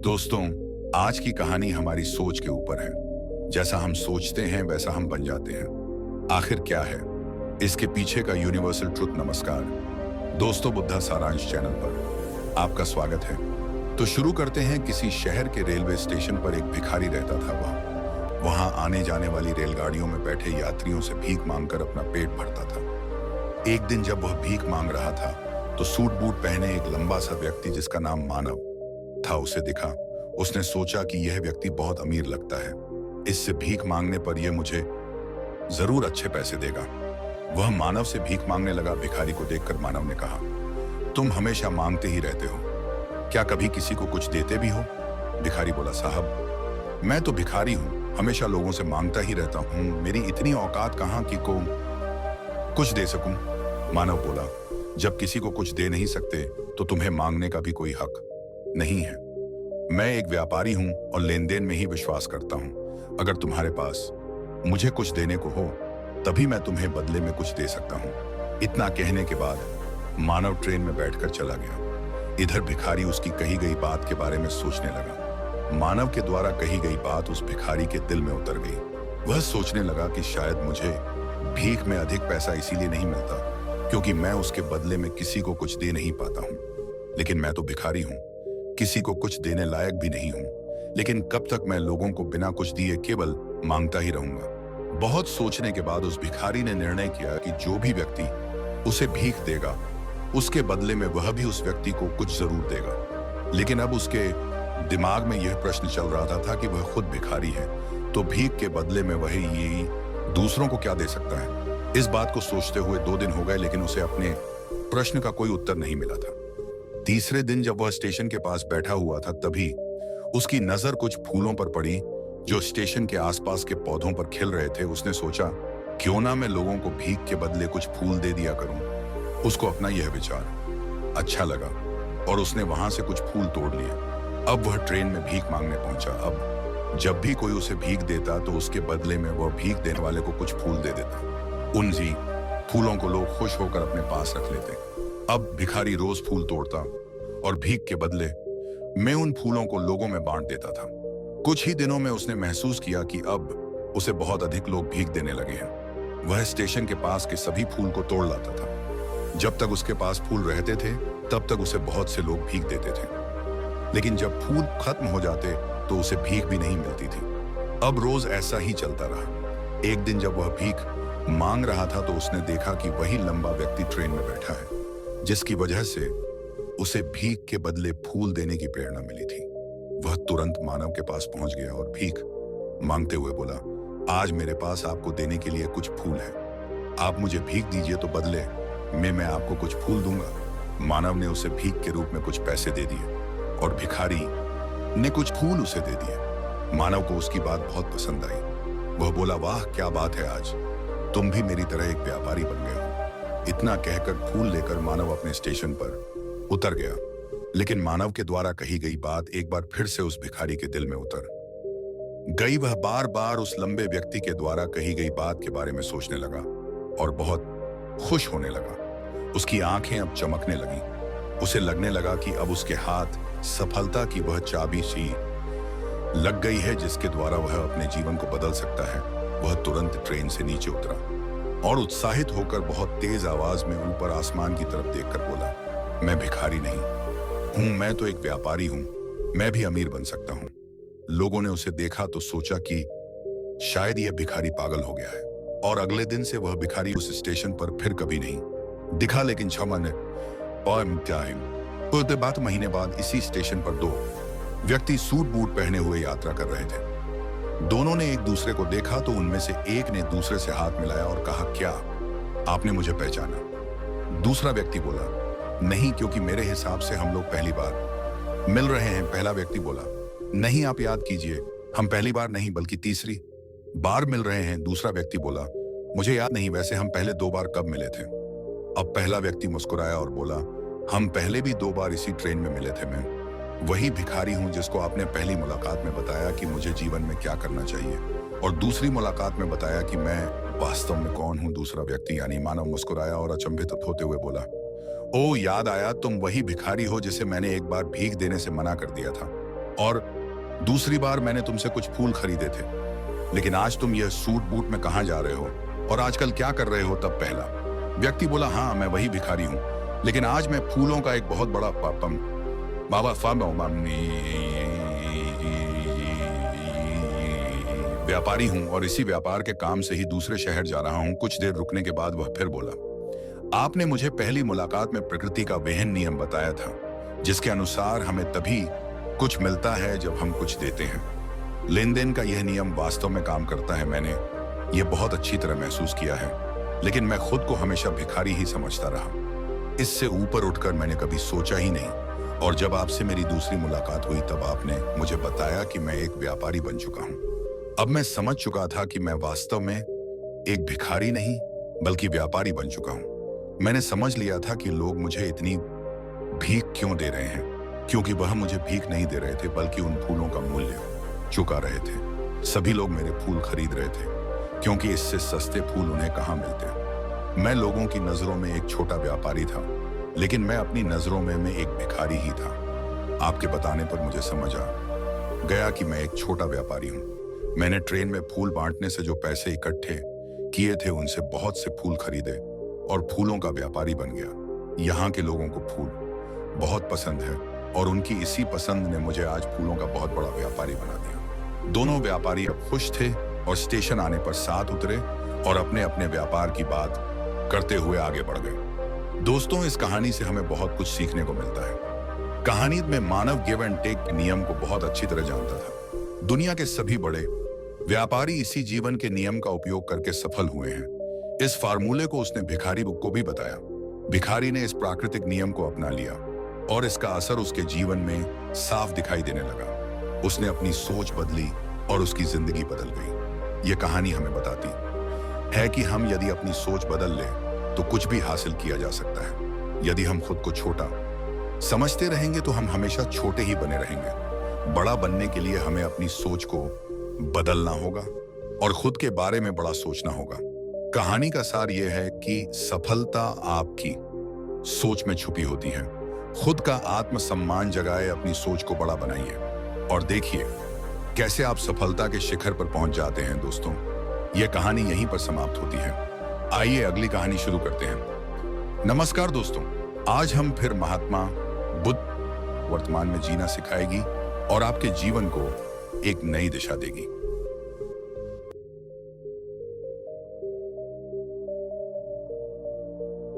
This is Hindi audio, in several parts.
दोस्तों, आज की कहानी हमारी सोच के ऊपर है। जैसा हम सोचते हैं वैसा हम बन जाते हैं। आखिर क्या है इसके पीछे का यूनिवर्सल ट्रुथ? नमस्कार दोस्तों, बुद्धा सारांश चैनल पर आपका स्वागत है। तो शुरू करते हैं। किसी शहर के रेलवे स्टेशन पर एक भिखारी रहता था। वहां आने जाने वाली रेलगाड़ियों में बैठे यात्रियों से भीख मांगकर अपना पेट भरता था। एक दिन जब वह भीख मांग रहा था तो सूट बूट पहने एक लंबा सा व्यक्ति जिसका नाम मानव था उसे दिखा। उसने सोचा कि यह व्यक्ति बहुत अमीर लगता है, इससे भीख मांगने पर यह मुझे जरूर अच्छे पैसे देगा। वह मानव से भीख मांगने लगा। भिखारी को देखकर मानव ने कहा, तुम हमेशा मांगते ही रहते हो, क्या कभी किसी को कुछ देते भी हो? भिखारी बोला, साहब मैं तो भिखारी हूँ, हमेशा लोगों से मांगता ही रहता हूँ, मेरी इतनी औकात कहाँ कि को कुछ दे सकूं। मानव बोला, जब किसी को कुछ दे नहीं सकते तो तुम्हें मांगने का भी कोई हक नहीं है। मैं एक व्यापारी हूं और लेन देन में ही विश्वास करता हूं। अगर तुम्हारे पास मुझे कुछ देने को हो तभी मैं तुम्हें बदले में कुछ दे सकता हूं। इतना कहने के बाद मानव ट्रेन में बैठकर चला गया। इधर भिखारी उसकी कही गई बात के बारे में सोचने लगा। मानव के द्वारा कही गई बात उस भिखारी के दिल में उतर गई। वह सोचने लगा कि शायद मुझे भीख में अधिक पैसा इसीलिए नहीं मिलता क्योंकि मैं उसके बदले में किसी को कुछ दे नहीं पाता हूं। लेकिन मैं तो भिखारी हूं, किसी को कुछ देने लायक भी नहीं हूं। लेकिन कब तक मैं लोगों को बिना कुछ दिए केवल मांगता ही रहूंगा? बहुत सोचने के बाद उस भिखारी ने निर्णय किया कि जो भी व्यक्ति उसे भीख देगा उसके बदले में वह भी उस व्यक्ति को कुछ जरूर देगा। लेकिन अब उसके दिमाग में यह प्रश्न चल रहा था कि वह खुद भिखारी है तो भीख के बदले में वह ये दूसरों को क्या दे सकता है। इस बात को सोचते हुए 2 दिन हो गए लेकिन उसे अपने प्रश्न का कोई उत्तर नहीं मिला था। तीसरे दिन जब वह स्टेशन के पास बैठा हुआ था तभी उसकी नजर कुछ फूलों पर पड़ी जो स्टेशन के आसपास के पौधों पर खिल रहे थे। उसने सोचा, क्यों ना मैं लोगों को भीख के बदले कुछ फूल दे दिया करूं। उसको अपना यह विचार अच्छा लगा और उसने वहां से कुछ फूल तोड़ लिए। अब वह ट्रेन में भीख मांगने पहुंचा। अब जब भी कोई उसे भीख देता तो उसके बदले में वह भीख देने वाले को कुछ फूल दे देता। उन फूलों को लोग खुश होकर अपने पास रख लेते। अब भिखारी रोज फूल तोड़ता और भीख के बदले में उन फूलों को लोगों में बांट देता था। कुछ ही दिनों में उसने महसूस किया कि अब उसे बहुत अधिक लोग भीख देने लगे हैं। वह स्टेशन के पास के सभी फूल को तोड़ लाता था। जब तक उसके पास फूल रहते थे तब तक उसे बहुत से लोग भीख देते थे, लेकिन जब फूल खत्म हो जाते तो उसे भीख भी नहीं मिलती थी। अब रोज ऐसा ही चलता रहा। एक दिन जब वह भीख मांग रहा था तो उसने देखा कि वही लंबा व्यक्ति ट्रेन में बैठा है जिसकी वजह से उसे भीख के बदले फूल देने की प्रेरणा मिली थी। वह तुरंत मानव के पास पहुंच गया और भीख मांगते हुए बोला, आज मेरे पास आपको देने के लिए कुछ फूल है, आप मुझे भीख दीजिए तो बदले में मैं आपको कुछ फूल दूंगा। मानव ने उसे भीख के रूप में कुछ पैसे दे दिए और भिखारी ने कुछ फूल उसे दे दिए। मानव को उसकी बात बहुत पसंद आई। वह बोला, वाह क्या बात है, आज तुम भी मेरी तरह एक व्यापारी बन गए हो। इतना कहकर फूल लेकर मानव अपने स्टेशन पर उतर गया। लेकिन मानव के द्वारा कही गई बात एक बार फिर से उस भिखारी के दिल में उतर गई। वह बार बार उस लंबे व्यक्ति के द्वारा कही गई बात के बारे में सोचने लगा और बहुत खुश होने लगा। उसकी आंखें अब चमकने लगी। उसे लगने लगा कि अब उसके हाथ सफलता की वह चाबी सी लग गई है जिसके द्वारा वह अपने जीवन को बदल सकता है। वह तुरंत ट्रेन से नीचे उतरा और उत्साहित होकर बहुत तेज आवाज में ऊपर आसमान की तरफ देखकर बोला, मैं भिखारी नहीं हूं, मैं तो एक व्यापारी हूं, मैं भी अमीर बन सकता हूं। लोगों ने उसे देखा तो सोचा कि शायद यह भिखारी पागल हो गया है और अगले दिन से वह भिखारी उस स्टेशन पर फिर कभी नहीं दिखा। लेकिन 6 महीने बाद इसी स्टेशन पर 2 व्यक्ति सूट बूट पहने हुए यात्रा कर रहे थे। दोनों ने एक दूसरे को देखा तो उनमें से एक ने दूसरे से हाथ मिलाया और कहा, क्या आपने मुझे पहचाना? दूसरा व्यक्ति बोला, नहीं, क्योंकि मेरे हिसाब से हम लोग पहली बार मिल रहे हैं। पहला व्यक्ति बोला, नहीं आप याद कीजिए, हम पहली बार नहीं बल्कि तीसरी बार मिल रहे हैं। दूसरा व्यक्ति बोला, मुझे याद नहीं, वैसे हम पहले 2 बार कब मिले थे? अब पहला व्यक्ति मुस्कुराया और बोला, हम पहले भी 2 बार इसी ट्रेन में मिले थे। मैं वही भिखारी हूं जिसको आपने पहली मुलाकात में बताया कि मुझे जीवन में क्या करना चाहिए और दूसरी मुलाकात में बताया कि मैं वास्तव में कौन हूं। दूसरा व्यक्ति यानी मानव मुस्कुराया और अचंभित होते हुए बोला, ओ याद आया, तुम वही भिखारी हो जिसे मैंने एक बार भीख देने से मना कर दिया था। और दूसरी बार मैंने तुमसे कुछ फूल खरीदे थे, लेकिन आज तुम यह सूट बूट में कहाँ जा रहे हो और आजकल क्या कर रहे हो? तब पहला व्यक्ति बोला, हाँ मैं वही भिखारी हूँ, लेकिन आज मैं फूलों का एक बहुत बड़ा व्यापारी हूँ और इसी व्यापार के काम से ही दूसरे शहर जा रहा हूँ। कुछ देर रुकने के बाद वह फिर बोला, आपने मुझे पहली मुलाकात में प्रकृति का वहन नियम बताया था, जिसके अनुसार हमें तभी कुछ मिलता है जब हम कुछ देते हैं। लेन देन का यह नियम वास्तव में काम करता है। मैंने ये बहुत अच्छी तरह महसूस किया है, लेकिन मैं खुद को हमेशा भिखारी ही समझता रहा। इससे ऊपर उठकर मैंने कभी सोचा ही नहीं, और जब आपसे मेरी दूसरी मुलाकात हुई तब आपने मुझे बताया कि मैं एक व्यापारी बन चुका हूँ। अब मैं समझ चुका था कि मैं वास्तव में एक भिखारी नहीं बल्कि व्यापारी बन चुका हूँ। मैंने समझ लिया था कि लोग मुझे इतनी भीख क्यों दे रहे हैं, क्योंकि वह मुझे भीख नहीं दे रहे थे बल्कि उन फूलों का मूल्य चुका रहे थे। सभी लोग मेरे फूल खरीद रहे थे, क्योंकि इससे सस्ते फूल उन्हें कहाँ मिलते। मैं लोगों की नजरों में एक छोटा व्यापारी था, लेकिन मैं अपनी नजरों में मैं एक भिखारी ही था। आपके बताने पर मुझे समझ आ गया कि मैं एक छोटा व्यापारी हूँ। मैंने ट्रेन में फूल बांटने से जो पैसे इकट्ठे किए थे उनसे बहुत से फूल खरीदे और फूलों का व्यापारी बन गया। यहाँ के लोगों को फूल बहुत पसंद है और उनकी इसी पसंद ने मुझे आज फूलों का बहुत बड़ा व्यापारी बना दिया। दोनों व्यापारी अब खुश थे और स्टेशन आने पर साथ उतरे और अपने अपने व्यापार की बात करते हुए आगे बढ़ गए। दोस्तों, इस कहानी से हमें बहुत कुछ सीखने को मिलता है। कहानी में मानव गिव एंड टेक नियम को बहुत अच्छी तरह जानता था। दुनिया के सभी बड़े व्यापारी इसी जीवन के नियम का उपयोग करके सफल हुए हैं। इस फार्मूले को उसने भिखारी को भी बताया। भिखारी ने इस प्राकृतिक नियम को अपना लिया और इसका असर उसके जीवन में साफ दिखाई देने लगा। उसने अपनी सोच बदली और उसकी जिंदगी बदल गई। ये कहानी हमें बताती है कि हम यदि अपनी सोच बदल लें तो कुछ भी हासिल किया जा सकता है। यदि हम खुद को छोटा समझते रहेंगे तो हम हमेशा छोटे ही बने रहेंगे। बड़ा बनने के लिए हमें अपनी सोच को बदलना होगा और खुद के बारे में बड़ा सोचना होगा। कहानी का सार यह है कि सफलता आपकी सोच में छुपी होती है। खुद का आत्मसम्मान जगाए, अपनी सोच को बड़ा बनाइए और देखिए कैसे आप सफलता के शिखर पर पहुंच जाते हैं। दोस्तों, यह कहानी यहीं पर समाप्त होती है। आइए अगली कहानी शुरू करते हैं। नमस्कार दोस्तों, आज हम फिर महात्मा बुद्ध वर्तमान में जीना सिखाएगी और आपके जीवन को एक नई दिशा देगी।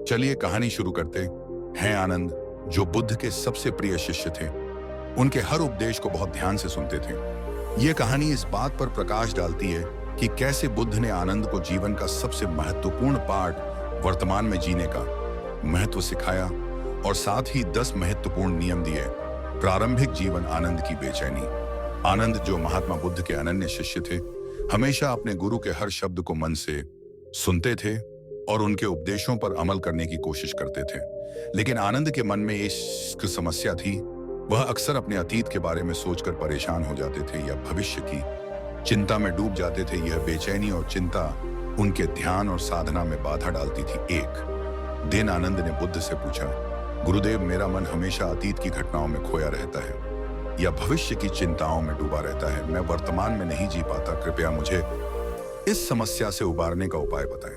चलिए कहानी शुरू करते हैं। आनंद, जो बुद्ध के सबसे प्रिय शिष्य थे, उनके हर उपदेश को बहुत ध्यान से सुनते थे। यह कहानी इस बात पर प्रकाश डालती है कि कैसे बुद्ध ने आनंद को जीवन का सबसे महत्वपूर्ण पार्ट वर्तमान में जीने का महत्व सिखाया और साथ ही 10 महत्वपूर्ण नियम दिए। प्रारंभिक जीवन आनंद की बेचैनी। आनंद, जो महात्मा बुद्ध के अनन्य शिष्य थे, हमेशा अपने गुरु के हर शब्द को मन से सुनते थे और उनके उपदेशों पर अमल करने की कोशिश करते थे। लेकिन आनंद के मन में एक समस्या थी। वह अक्सर अपने अतीत के बारे में सोचकर परेशान हो जाते थे या भविष्य की चिंता में डूब जाते थे। यह बेचैनी और चिंता उनके ध्यान और साधना में बाधा डालती थी। एक दिन आनंद ने बुद्ध से पूछा, गुरुदेव, मेरा मन हमेशा अतीत की घटनाओं में खोया रहता है या भविष्य की चिंताओं में डूबा रहता है। मैं वर्तमान में नहीं जी पाता। कृपया मुझे इस समस्या से उबारने का उपाय बताएं।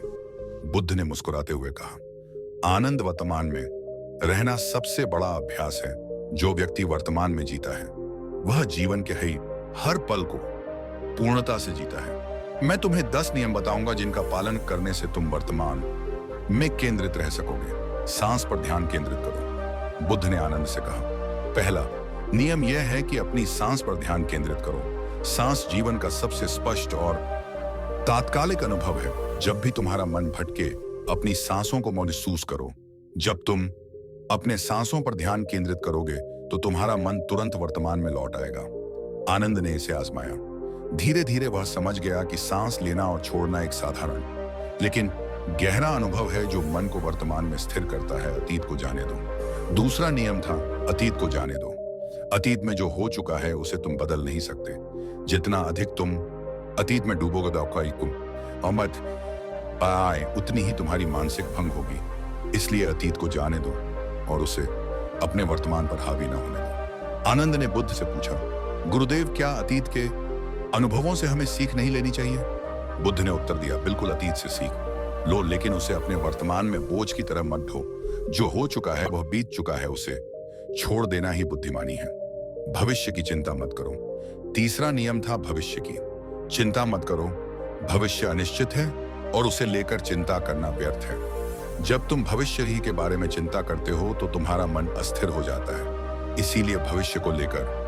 बुद्ध ने मुस्कुराते हुए कहा, आनंद, वर्तमान में रहना सबसे बड़ा अभ्यास है। जो व्यक्ति वर्तमान में जीता है वह जीवन के हर पल को पूर्णता से जीता है। मैं तुम्हें 10 नियम बताऊंगा जिनका पालन करने से तुम वर्तमान में केंद्रित रह सकोगे। सांस पर ध्यान केंद्रित करो। बुद्ध ने आनंद से कहा, पहला नियम यह है कि अपनी सांस पर ध्यान केंद्रित करो। सांस जीवन का सबसे स्पष्ट और तात्कालिक अनुभव है। जब भी तुम्हारा मन भटके, अपनी सांसों को महसूस करो। जब तुम अपने सांसों पर ध्यान केंद्रित करोगे तो तुम्हारा मन तुरंत वर्तमान में लौट आएगा। आनंद ने इसे आजमाया। धीरे धीरे वह समझ गया कि सांस लेना और छोड़ना एक साधारण लेकिन गहरा अनुभव है जो मन को वर्तमान में स्थिर करता है। अतीत को जाने दो। दूसरा नियम था, अतीत को जाने दो। अतीत में जो हो चुका है उसे तुम बदल नहीं सकते। जितना अधिक तुम अतीत में डूबोगे मत पाए, उतनी ही तुम्हारी मानसिक भंग होगी। इसलिए अतीत को जाने दो और उसे अपने वर्तमान पर हावी न होने दो। आनंद ने बुद्ध से पूछा, गुरुदेव, क्या अतीत के अनुभवों से हमें सीख नहीं लेनी चाहिए? बुद्ध ने उत्तर दिया, बिल्कुल अतीत से सीख लो, लेकिन उसे अपने वर्तमान में बोझ की तरह मत ढो। जो हो चुका है वह बीत चुका है, उसे छोड़ देना ही बुद्धिमानी है। भविष्य की चिंता मत करो। तीसरा नियम था भविष्य की चिंता मत करो। भविष्य अनिश्चित है और उसे लेकर चिंता करना व्यर्थ है। जब तुम भविष्य ही के बारे में चिंता करते हो तो तुम्हारा मन अस्थिर हो जाता है। इसीलिए भविष्य को लेकर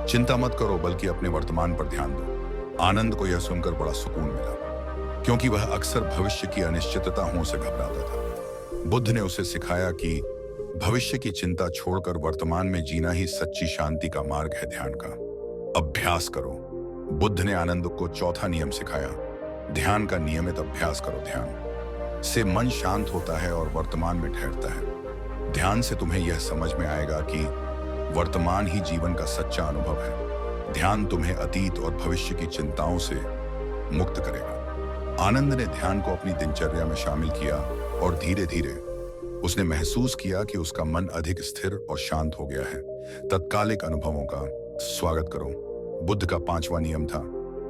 चिंता मत करो, बल्कि अपने वर्तमान पर ध्यान दो। आनंद को यह सुनकर बड़ा सुकून मिला, क्योंकि वह अक्सर भविष्य की अनिश्चितताओं से घबराता था। बुद्ध ने उसे सिखाया कि भविष्य की चिंता छोड़कर वर्तमान में जीना ही सच्ची शांति का मार्ग है। ध्यान का अभ्यास करो। बुद्ध ने आनंद को चौथा नियम सिखाया, ध्यान का नियमित अभ्यास करो। ध्यान से मन शांत होता है और वर्तमान में ठहरता है। ध्यान से तुम्हें यह समझ में आएगा कि वर्तमान ही जीवन का सच्चा अनुभव है। ध्यान तुम्हें अतीत और भविष्य की चिंताओं से मुक्त करेगा। आनंद ने ध्यान को अपनी दिनचर्या में शामिल किया और धीरे धीरे उसने महसूस किया कि उसका मन अधिक स्थिर और शांत हो गया है। तत्कालिक अनुभवों का स्वागत करो। बुद्ध का पांचवा नियम था,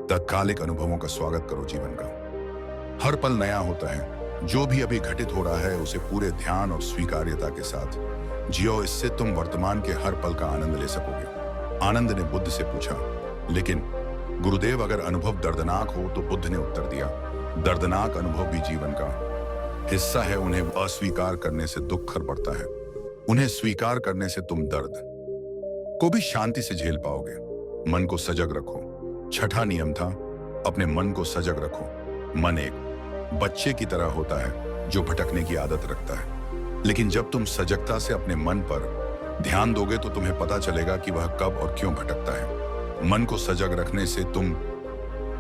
तत्कालिक अनुभवों का स्वागत करो। जीवन का हर पल नया होता है। जो भी अभी घटित हो रहा है उसे पूरे ध्यान और स्वीकार्यता के साथ जियो। इससे तुम वर्तमान के हर पल का आनंद ले सकोगे। आनंद ने बुद्ध से पूछा, लेकिन गुरुदेव, अगर अनुभव दर्दनाक हो तो? बुद्ध ने उत्तर दिया, दर्दनाक अनुभव भी जीवन का हिस्सा है। उन्हें अस्वीकार करने से दुख खर पड़ता है। उन्हें स्वीकार करने से तुम दर्द को भी शांति से झेल पाओगे। मन को सजग रखो। छठा नियम था, अपने मन को सजग रखो। मन एक बच्चे की तरह होता है जो भटकने की आदत रखता है, लेकिन जब तुम सजगता से अपने मन पर ध्यान दोगे तो तुम्हें पता चलेगा कि वह कब और क्यों भटकता है। मन को सजग रखने से तुम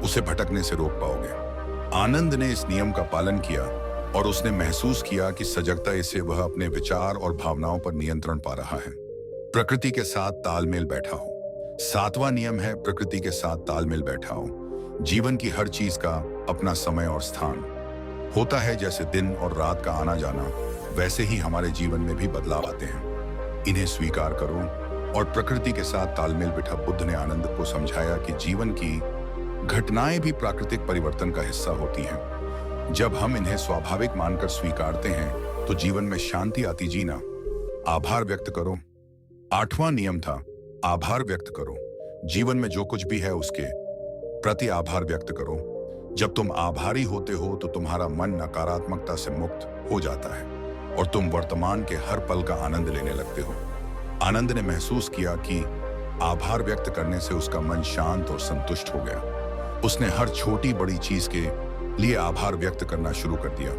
उसे भटकने से रोक पाओगे। आनंद ने इस नियम का पालन किया और उसने महसूस किया कि सजगता से वह अपने विचार और भावनाओं पर नियंत्रण पा रहा है। प्रकृति के साथ तालमेल बैठा हो। सातवां नियम है, प्रकृति के साथ तालमेल बैठा हो। जीवन की हर चीज का अपना समय और स्थान होता है। जैसे दिन और रात का आना जाना, वैसे ही हमारे जीवन में भी बदलाव आते हैं। इन्हें स्वीकार करो और प्रकृति के साथ तालमेल बिठा। बुद्ध ने आनंद को समझाया कि जीवन की घटनाएं भी प्राकृतिक परिवर्तन का हिस्सा होती हैं। जब हम इन्हें स्वाभाविक मानकर स्वीकारते हैं तो जीवन में शांति आती। जीना आभार व्यक्त करो। आठवां नियम था, आभार व्यक्त करो। जीवन में जो कुछ भी है उसके प्रति आभार व्यक्त करो। जब तुम आभारी होते हो तो तुम्हारा मन नकारात्मकता से मुक्त हो जाता है और तुम वर्तमान के हर पल का आनंद लेने लगते हो। आनंद ने महसूस किया कि आभार व्यक्त करने से उसका मन शांत और संतुष्ट हो गया। उसने हर छोटी बड़ी चीज के लिए आभार व्यक्त करना शुरू कर दिया।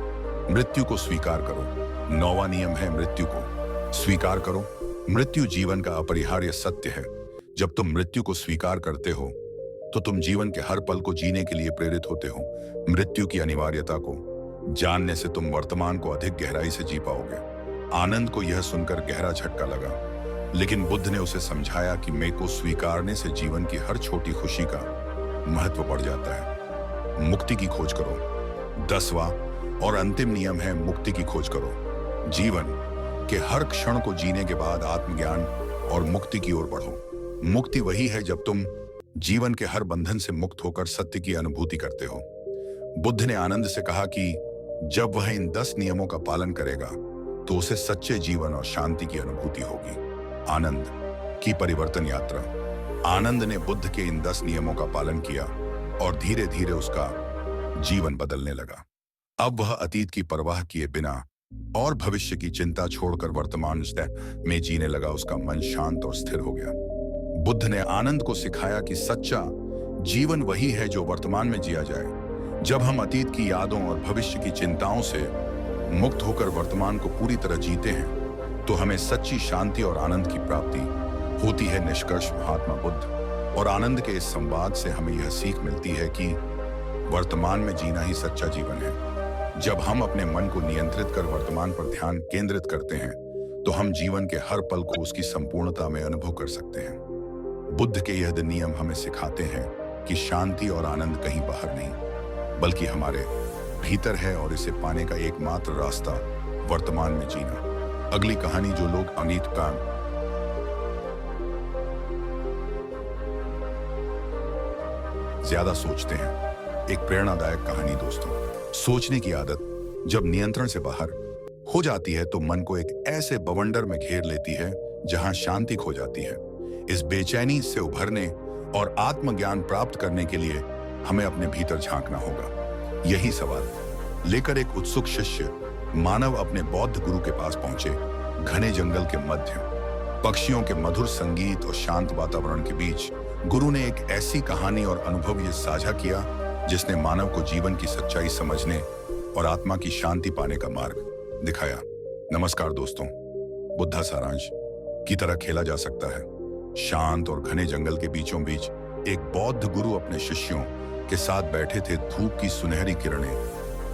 मृत्यु को स्वीकार करो। नौवां नियम है, मृत्यु को स्वीकार करो। मृत्यु जीवन का अपरिहार्य सत्य है। जब तुम मृत्यु को स्वीकार करते हो तो तुम जीवन के हर पल को जीने के लिए प्रेरित होते हो। मृत्यु की अनिवार्यता को जानने से तुम वर्तमान को अधिक गहराई से जी पाओगे। आनंद को यह सुनकर गहरा झटका लगा, लेकिन बुद्ध ने उसे समझाया कि मैं को स्वीकारने से जीवन की हर छोटी खुशी का महत्व बढ़ जाता है। मुक्ति की खोज करो। 10वां और अंतिम नियम है, मुक्ति की खोज करो। जीवन के हर क्षण को जीने के बाद आत्मज्ञान और मुक्ति की ओर बढ़ो। मुक्ति वही है जब तुम जीवन के हर बंधन से मुक्त होकर सत्य की अनुभूति करते हो। बुद्ध ने आनंद से कहा कि जब वह इन 10 नियमों का पालन करेगा तो उसे सच्चे जीवन और शांति की अनुभूति होगी। आनंद की परिवर्तन यात्रा। आनंद ने बुद्ध के इन 10 नियमों का पालन किया और धीरे धीरे उसका जीवन बदलने लगा। अब वह अतीत की परवाह किए बिना और भविष्य की चिंता छोड़कर वर्तमान में जीने लगा। उसका मन शांत और स्थिर हो गया। बुद्ध ने आनंद को सिखाया कि सच्चा जीवन वही है जो वर्तमान में जिया जाए। जब हम अतीत की यादों और भविष्य की चिंताओं से मुक्त होकर वर्तमान को पूरी तरह जीते हैं तो हमें सच्ची शांति और आनंद की प्राप्ति होती है। निष्कर्ष, महात्मा बुद्ध और आनंद के इस संवाद से हमें यह सीख मिलती है कि वर्तमान में जीना ही सच्चा जीवन है। जब हम अपने मन को नियंत्रित कर वर्तमान पर ध्यान केंद्रित करते हैं तो हम जीवन के हर पल को उसकी संपूर्णता में अनुभव कर सकते हैं। बुद्ध के यह नियम हमें सिखाते हैं कि शांति और आनंद कहीं बाहर नहीं बल्कि हमारे भीतर है और इसे पाने का एकमात्र रास्ता वर्तमान में जीना। अगली कहानी जो लोग अनीत का ज्यादा सोचते हैं। एक प्रेरणादायक कहानी दोस्तों। सोचने की आदत जब नियंत्रण से बाहर हो जाती है तो मन को एक ऐसे बवंडर में घेर लेती है जहां शांति खो जाती है। इस बेचैनी से उभरने और आत्मज्ञान प्राप्त करने के लिए हमें अपने भीतर झांकना होगा। यही सवाल लेकर एक उत्सुक शिष्य मानव अपने बौद्ध गुरु के पास पहुंचे। घने जंगल के मध्य पक्षियों के मधुर संगीत और शांत वातावरण के बीच गुरु ने एक ऐसी कहानी और अनुभव ये साझा किया जिसने मानव को जीवन की सच्चाई समझने और आत्मा की शांति पाने का मार्ग दिखाया। नमस्कार दोस्तों, बुद्धा सारांश की तरह खेला जा सकता है। शांत और घने जंगल के बीचों बीच एक बौद्ध गुरु अपने शिष्यों के साथ बैठे थे। धूप की सुनहरी किरणें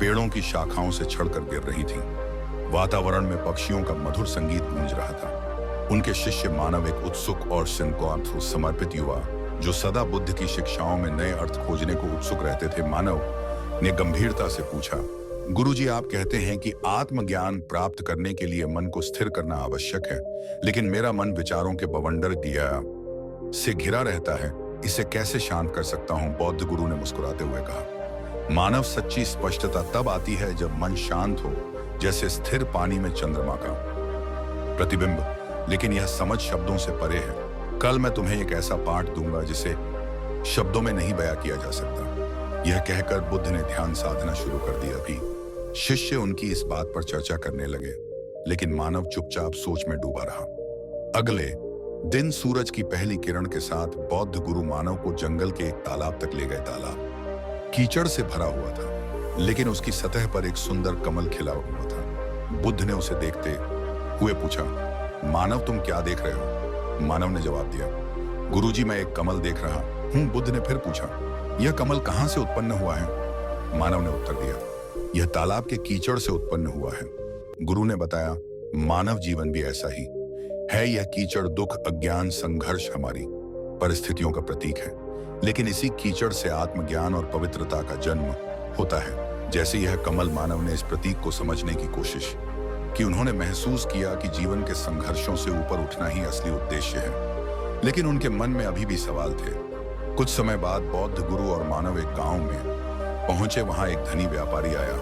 पेड़ों की शाखाओं से छड़कर गिर रही थीं। वातावरण में पक्षियों का मधुर संगीत गूंज रहा था। उनके शिष्य मानव एक उत्सुक और सिंको समर्पित युवा जो सदा बुद्ध की शिक्षाओं में नए अर्थ खोजने को उत्सुक रहते थे। मानव ने गंभीरता से पूछा, गुरुजी, आप कहते हैं कि आत्मज्ञान प्राप्त करने के लिए मन को स्थिर करना आवश्यक है, लेकिन मेरा मन विचारों के बवंडर दिया से घिरा रहता है। इसे कैसे शांत कर सकता हूं? बौद्ध गुरु ने मुस्कुराते हुए कहा, मानव, सच्ची स्पष्टता तब आती है जब मन शांत हो, जैसे स्थिर पानी में चंद्रमा का प्रतिबिंब। लेकिन यह समझ शब्दों से परे है। कल मैं तुम्हें एक ऐसा पाठ दूंगा जिसे शब्दों में नहीं बयां किया जा सकता। यह कहकर बुद्ध ने ध्यान साधना शुरू कर दी। अभी शिष्य उनकी इस बात पर चर्चा करने लगे, लेकिन मानव चुपचाप सोच में डूबा रहा। अगले दिन सूरज की पहली किरण के साथ बौद्ध गुरु मानव को जंगल के एक तालाब तक ले गए। तालाब कीचड़ से भरा हुआ था, लेकिन उसकी सतह पर एक सुंदर कमल खिला हुआ था। बुद्ध ने उसे देखते हुए पूछा, मानव, तुम क्या देख रहे हो? मानव ने जवाब दिया, गुरुजी, मैं एक कमल देख रहा हूं। बुद्ध ने फिर पूछा, यह कमल कहां से उत्पन्न हुआ है? मानव ने उत्तर दिया, यह तालाब के कीचड़ से उत्पन्न हुआ है। गुरु ने बताया, मानव जीवन भी ऐसा ही है। यह कीचड़ दुख, अज्ञान, संघर्ष हमारी परिस्थितियों का प्रतीक है, लेकिन इसी कीचड़ से आत्मज्ञान और पवित्रता का जन्म होता है। जैसे यह कमल मानव ने इस प्रतीक को समझने की कोशिश कि उन्होंने महसूस किया कि जीवन के संघर्षों से ऊपर उठना ही असली उद्देश्य है। लेकिन उनके मन में अभी भी सवाल थे। कुछ समय बाद बौद्ध गुरु और मानव एक गांव में पहुंचे। वहां एक धनी व्यापारी आया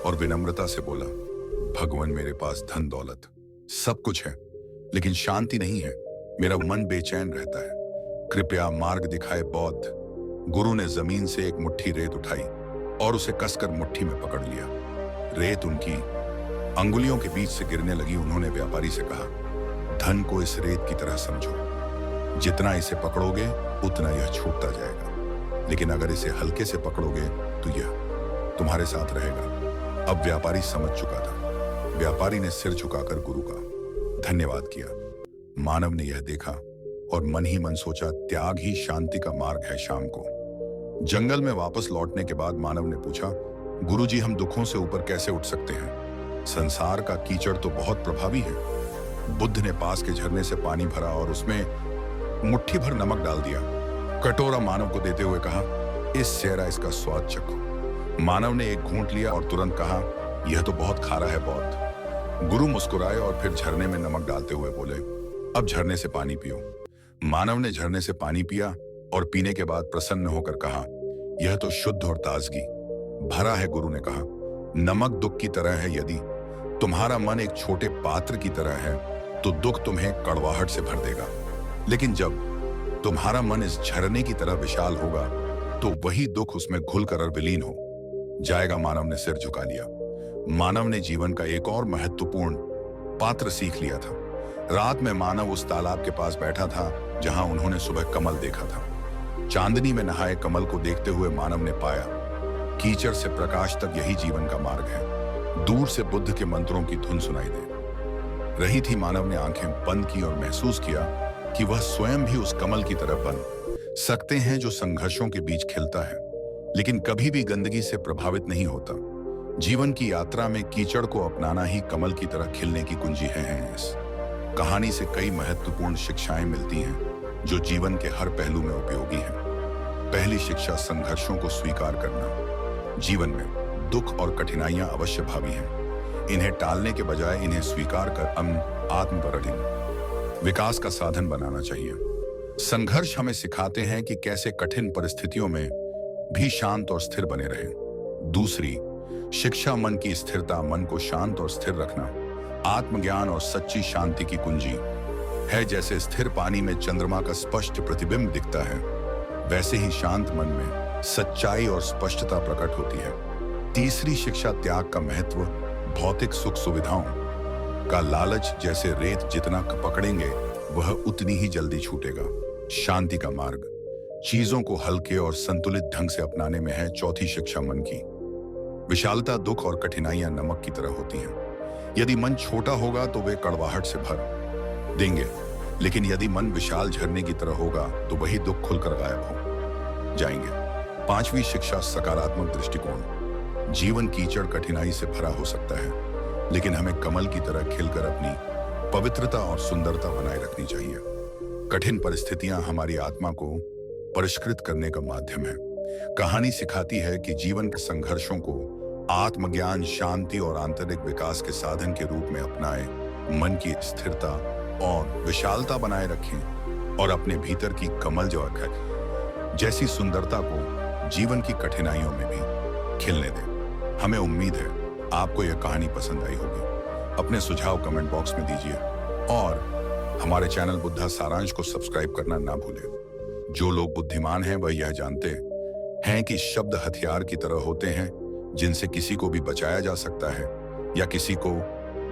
और विनम्रता से बोला, भगवान, मेरे पास धन दौलत सब कुछ है, लेकिन शांति नहीं है। मेरा मन बेचैन रहता है, कृपया मार्ग दिखाए। बौद्ध गुरु ने जमीन से एक मुट्ठी रेत उठाई और उसे कसकर मुट्ठी में पकड़ लिया। रेत उनकी अंगुलियों के बीच से गिरने लगी। उन्होंने व्यापारी से कहा, धन को इस रेत की तरह समझो, जितना इसे पकड़ोगे उतना यह छूटता जाएगा, लेकिन अगर इसे हल्के से पकड़ोगे तो यह तुम्हारे साथ रहेगा। अब व्यापारी समझ चुका था। व्यापारी ने सिर झुकाकर गुरु का धन्यवाद किया। मानव ने यह देखा और मन ही मन सोचा, त्याग ही शांति का मार्ग है। शाम को जंगल में वापस लौटने के बाद मानव ने पूछा, गुरुजी, हम दुखों से ऊपर कैसे उठ सकते हैं? संसार का कीचड़ तो बहुत प्रभावी है। बुद्ध ने पास के झरने से पानी भरा और उसमें मुट्ठी भर नमक डाल दिया। कटोरा मानव को देते हुए कहा, इस जरा इसका स्वाद चखो। मानव ने एक घूंट लिया और तुरंत कहा, यह तो बहुत खारा है बौद्ध। गुरु मुस्कुराए और फिर झरने में नमक डालते हुए बोले, अब झरने से पानी पियो। मानव ने झरने से पानी पिया और पीने के बाद प्रसन्न होकर कहा, यह तो शुद्ध और ताजगी भरा है। गुरु ने कहा, नमक दुख की तरह है। यदि तुम्हारा मन एक छोटे पात्र की तरह है तो दुख तुम्हें कड़वाहट से भर देगा, लेकिन जब तुम्हारा मन इस झरने की तरह विशाल होगा तो वही दुख उसमें घुलकर विलीन हो जाएगा। मानव ने सिर झुका लिया। मानव ने जीवन का एक और महत्वपूर्ण पात्र सीख लिया था। रात में मानव उस तालाब के पास बैठा था जहां उन्होंने सुबह कमल देखा था। चांदनी में नहाए कमल को देखते हुए मानव ने पाया, कीचड़ से प्रकाश तक यही जीवन का मार्ग है। दूर से बुद्ध के मंत्रों की धुन सुनाई दे रही थी। मानव ने आंखें बंद की और महसूस किया कि वह स्वयं भी उस कमल की तरह बन सकते हैं जो संघर्षों के बीच खिलता है, लेकिन कभी भी गंदगी से प्रभावित नहीं होता। जीवन की यात्रा में कीचड़ को अपनाना ही कमल की तरह खिलने की कुंजी है। इस कहानी से कई महत्वपूर्ण शिक्षाएं मिलती हैं जो जीवन के हर पहलू में उपयोगी हैं। पहली शिक्षा, संघर्षों को स्वीकार करना। जीवन में दुख और कठिनाइयां अवश्य भावी हैं। इन्हें टालने के बजाय इन्हें स्वीकार कर हम आत्मप्रगति विकास का साधन बनाना चाहिए। संघर्ष हमें सिखाते हैं कि कैसे कठिन परिस्थितियों में भी शांत और स्थिर बने रहें। दूसरी शिक्षा मन की स्थिरता, मन को शांत और स्थिर रखना आत्मज्ञान और सच्ची शांति की कुंजी है। जैसे स्थिर पानी में चंद्रमा का स्पष्ट प्रतिबिंब दिखता है, वैसे ही शांत मन में सच्चाई और स्पष्टता प्रकट होती है। तीसरी शिक्षा त्याग का महत्व, भौतिक सुख सुविधाओं का लालच जैसे रेत जितना पकड़ेंगे वह उतनी ही जल्दी छूटेगा। शांति का मार्ग चीजों को हल्के और संतुलित ढंग से अपनाने में है। चौथी शिक्षा मन की विशालता, दुख और कठिनाइयां नमक की तरह होती हैं। यदि मन छोटा होगा तो वे कड़वाहट से भर देंगे, लेकिन यदि मन विशाल झरने की तरह होगा तो वही दुख खुलकर गायब हो जाएंगे। पांचवी शिक्षा सकारात्मक दृष्टिकोण। जीवन कीचड़ कठिनाई से भरा हो सकता है, लेकिन हमें कमल की तरह खिलकर अपनी पवित्रता और सुंदरता बनाए रखनी चाहिए। कठिन परिस्थितियां हमारी आत्मा को परिष्कृत करने का माध्यम है। कहानी सिखाती है कि जीवन के संघर्षों को आत्मज्ञान, शांति और आंतरिक विकास के साधन के रूप में अपनाएं। मन की स्थिरता और विशालता बनाए रखें और अपने भीतर की कमल जैसी सुंदरता को जीवन की कठिनाइयों में भी खिलने दें। हमें उम्मीद है आपको यह कहानी पसंद आई होगी। अपने सुझाव कमेंट बॉक्स में दीजिए और हमारे चैनल बुद्धा सारांश को सब्सक्राइब करना ना भूलें। जो लोग बुद्धिमान हैं वह यह जानते हैं कि शब्द हथियार की तरह होते हैं, जिनसे किसी को भी बचाया जा सकता है या किसी को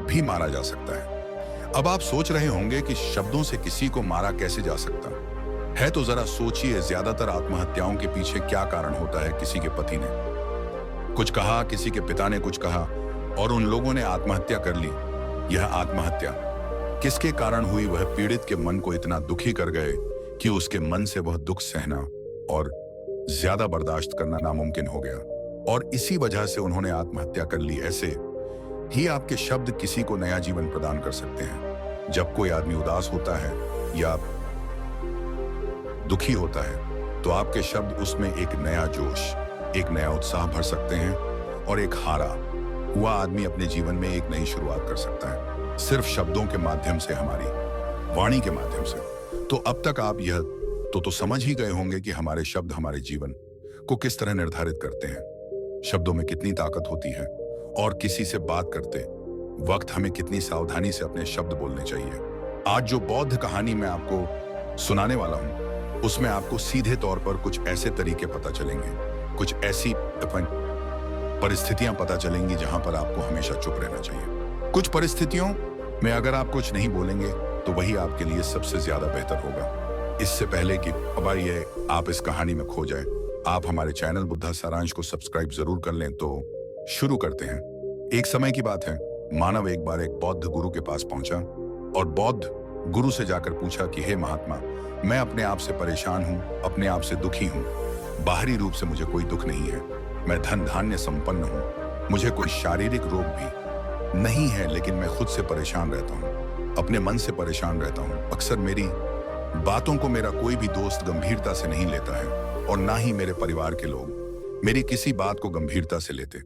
भी मारा जा सकता है। अब आप सोच रहे होंगे कि शब्दों से किसी को मारा कैसे जा सकता है, तो जरा सोचिए, ज्यादातर आत्महत्याओं के पीछे क्या कारण होता है। किसी के पति ने कुछ कहा, किसी के पिता ने कुछ कहा और उन लोगों ने आत्महत्या कर ली। यह आत्महत्या किसके कारण हुई? वह पीड़ित के मन को इतना दुखी कर गए कि उसके मन से वह दुख सहना और ज्यादा बर्दाश्त करना नामुमकिन हो गया और इसी वजह से उन्होंने आत्महत्या कर ली। ऐसे ही आपके शब्द किसी को नया जीवन प्रदान कर सकते हैं। जब कोई आदमी उदास होता है या दुखी होता है तो आपके शब्द उसमें एक नया जोश, एक नया उत्साह भर सकते हैं और एक हारा हुआ आदमी अपने जीवन में एक नई शुरुआत कर सकता है, सिर्फ शब्दों के माध्यम से, हमारी वाणी के माध्यम से। तो अब तक आप यह तो समझ ही गए होंगे कि हमारे शब्द हमारे जीवन को किस तरह निर्धारित करते हैं। शब्दों में कितनी ताकत होती है और किसी से बात करते वक्त हमें कितनी सावधानी से अपने शब्द बोलने चाहिए। आज जो बौद्ध कहानी मैं आपको सुनाने वाला हूं, उसमें आपको सीधे तौर पर कुछ ऐसे तरीके पता चलेंगे, कुछ ऐसी परिस्थितियां पता चलेंगी जहां पर आपको हमेशा चुप रहना चाहिए। कुछ परिस्थितियों में अगर आप कुछ नहीं बोलेंगे तो वही आपके लिए सबसे ज्यादा बेहतर होगा। इससे पहले कि ये आप इस कहानी में खो जाए, आप हमारे चैनल बुद्धा सारांश को सब्सक्राइब जरूर कर लें। तो शुरू करते हैं। एक समय की बात है, मानव एक बार एक बौद्ध गुरु के पास पहुंचा और बौद्ध गुरु से जाकर पूछा कि हे महात्मा, मैं अपने आप से परेशान हूं, अपने आप से दुखी हूं। बाहरी रूप से मुझे कोई दुख नहीं है, मैं धन धान्य संपन्न हूं, मुझे कोई शारीरिक रोग भी नहीं है, लेकिन मैं खुद से परेशान रहता हूं, अपने मन से परेशान रहता हूं। अक्सर मेरी बातों को मेरा कोई भी दोस्त गंभीरता से नहीं लेता है और ना ही मेरे परिवार के लोग मेरी किसी बात को गंभीरता से लेते।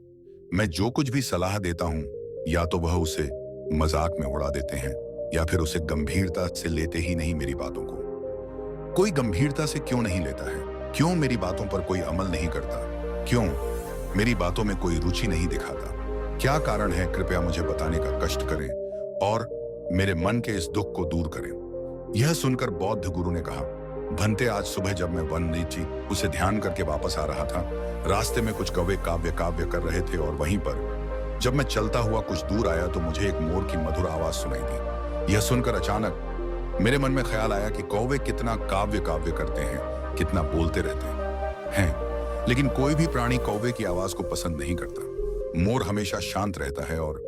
मैं जो कुछ भी सलाह देता हूं, या तो वह उसे मजाक में उड़ा देते हैं या फिर उसे गंभीरता से लेते ही नहीं। मेरी बातों को कोई गंभीरता से क्यों नहीं लेता है? क्यों मेरी बातों पर कोई अमल नहीं करता? क्यों मेरी बातों में कोई रुचि नहीं दिखाता? क्या कारण है? कृपया मुझे बताने का कष्ट करें और मेरे मन के इस दुख को दूर करें। यह सुनकर बौद्ध गुरु ने कहा, भंते, आज सुबह जब मैं वन नीति उसे ध्यान करके वापस आ रहा था, रास्ते में कुछ कौवे काव्य कर रहे थे और वहीं पर जब मैं चलता हुआ कुछ दूर आया तो मुझे एक मोर की मधुर आवाज सुनाई दी। यह सुनकर अचानक मेरे मन में ख्याल आया कि कौवे कितना काव्य करते हैं, कितना बोलते रहते हैं, लेकिन कोई भी प्राणी कौवे की आवाज को पसंद नहीं करता। मोर हमेशा शांत रहता है और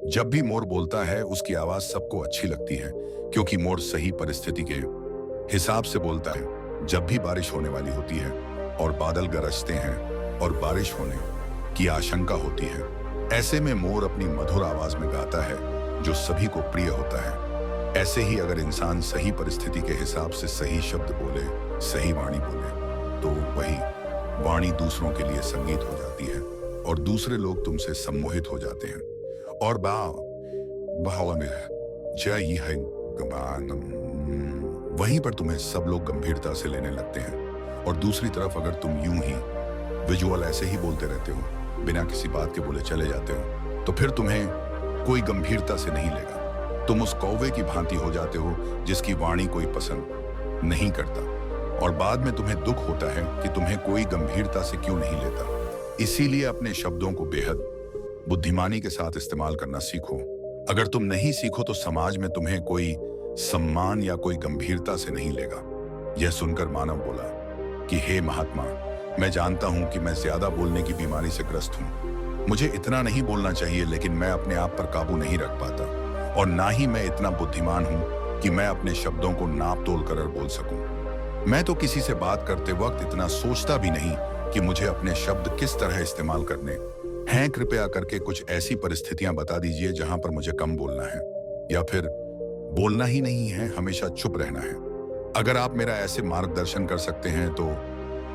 जब भी मोर बोलता है उसकी आवाज सबको अच्छी लगती है, क्योंकि मोर सही परिस्थिति के हिसाब से बोलता है। जब भी बारिश होने वाली होती है और बादल गरजते हैं और बारिश होने की आशंका होती है, ऐसे में मोर अपनी मधुर आवाज में गाता है जो सभी को प्रिय होता है। ऐसे ही अगर इंसान सही परिस्थिति के हिसाब से सही शब्द बोले, सही वाणी बोले, तो वही वाणी दूसरों के लिए संगीत हो जाती है और दूसरे लोग तुमसे सम्मोहित हो जाते हैं और जय है वहीं पर तुम्हें सब लोग गंभीरता से लेने लगते हैं। और दूसरी तरफ अगर तुम यूं ही विजुअल ऐसे ही बोलते रहते हो, बिना किसी बात के बोले चले जाते हो, तो फिर तुम्हें कोई गंभीरता से नहीं लेगा। तुम उस कौवे की भांति हो जाते हो जिसकी वाणी कोई पसंद नहीं करता, और बाद में तुम्हें दुख होता है कि तुम्हें कोई गंभीरता से क्यों नहीं लेता। इसीलिए अपने शब्दों को बेहद बुद्धिमानी के साथ इस्तेमाल करना सीखो। अगर तुम नहीं सीखो तो समाज में तुम्हें कोई सम्मान या कोई गंभीरता से नहीं लेगा। यह सुनकर मानव बोला कि हे महात्मा, मैं जानता हूं कि मैं ज्यादा बोलने की बीमारी से ग्रस्त हूं। मुझे इतना नहीं बोलना चाहिए, लेकिन मैं अपने आप पर काबू नहीं रख पाता, और ना ही मैं इतना बुद्धिमान हूं कि मैं अपने शब्दों को नाप तोल कर बोल सकूं। मैं तो किसी से बात करते वक्त इतना सोचता भी नहीं कि मुझे अपने शब्द किस तरह इस्तेमाल करने हैं। कृपया करके कुछ ऐसी परिस्थितियां बता दीजिए जहां पर मुझे कम बोलना है, या फिर बोलना ही नहीं है, हमेशा चुप रहना है। अगर आप मेरा ऐसे मार्गदर्शन कर सकते हैं तो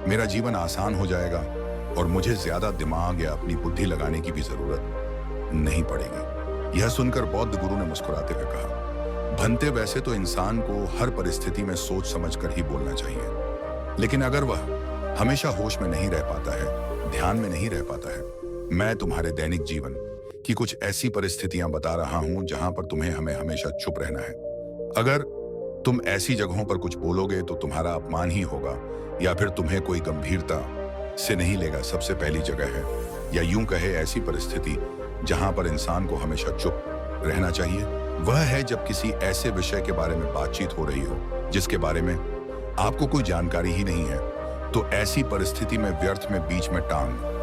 मेरा जीवन आसान हो जाएगा, और मुझे ज्यादा दिमाग या अपनी बुद्धि लगाने की भी जरूरत नहीं पड़ेगी। यह सुनकर बौद्ध गुरु ने मुस्कुराते हुए कहा, भंते, वैसे तो इंसान को हर परिस्थिति में सोच समझकर ही बोलना चाहिए, लेकिन अगर वह हमेशा होश में नहीं रह पाता है, ध्यान में नहीं रह पाता है, मैं तुम्हारे दैनिक जीवन की कुछ ऐसी परिस्थितियां बता रहा हूं जहां पर तुम्हें हमें हमेशा चुप रहना है। अगर तुम ऐसी जगहों पर कुछ बोलोगे तो तुम्हारा अपमान ही होगा, या फिर तुम्हें कोई गंभीरता से नहीं लेगा। सबसे पहली जगह है, या यूं कहे ऐसी परिस्थिति जहां पर इंसान को हमेशा चुप रहना चाहिए, वह है जब किसी ऐसे विषय के बारे में बातचीत हो रही हो जिसके बारे में आपको कोई जानकारी ही नहीं है। तो ऐसी परिस्थिति में व्यर्थ में बीच में टांग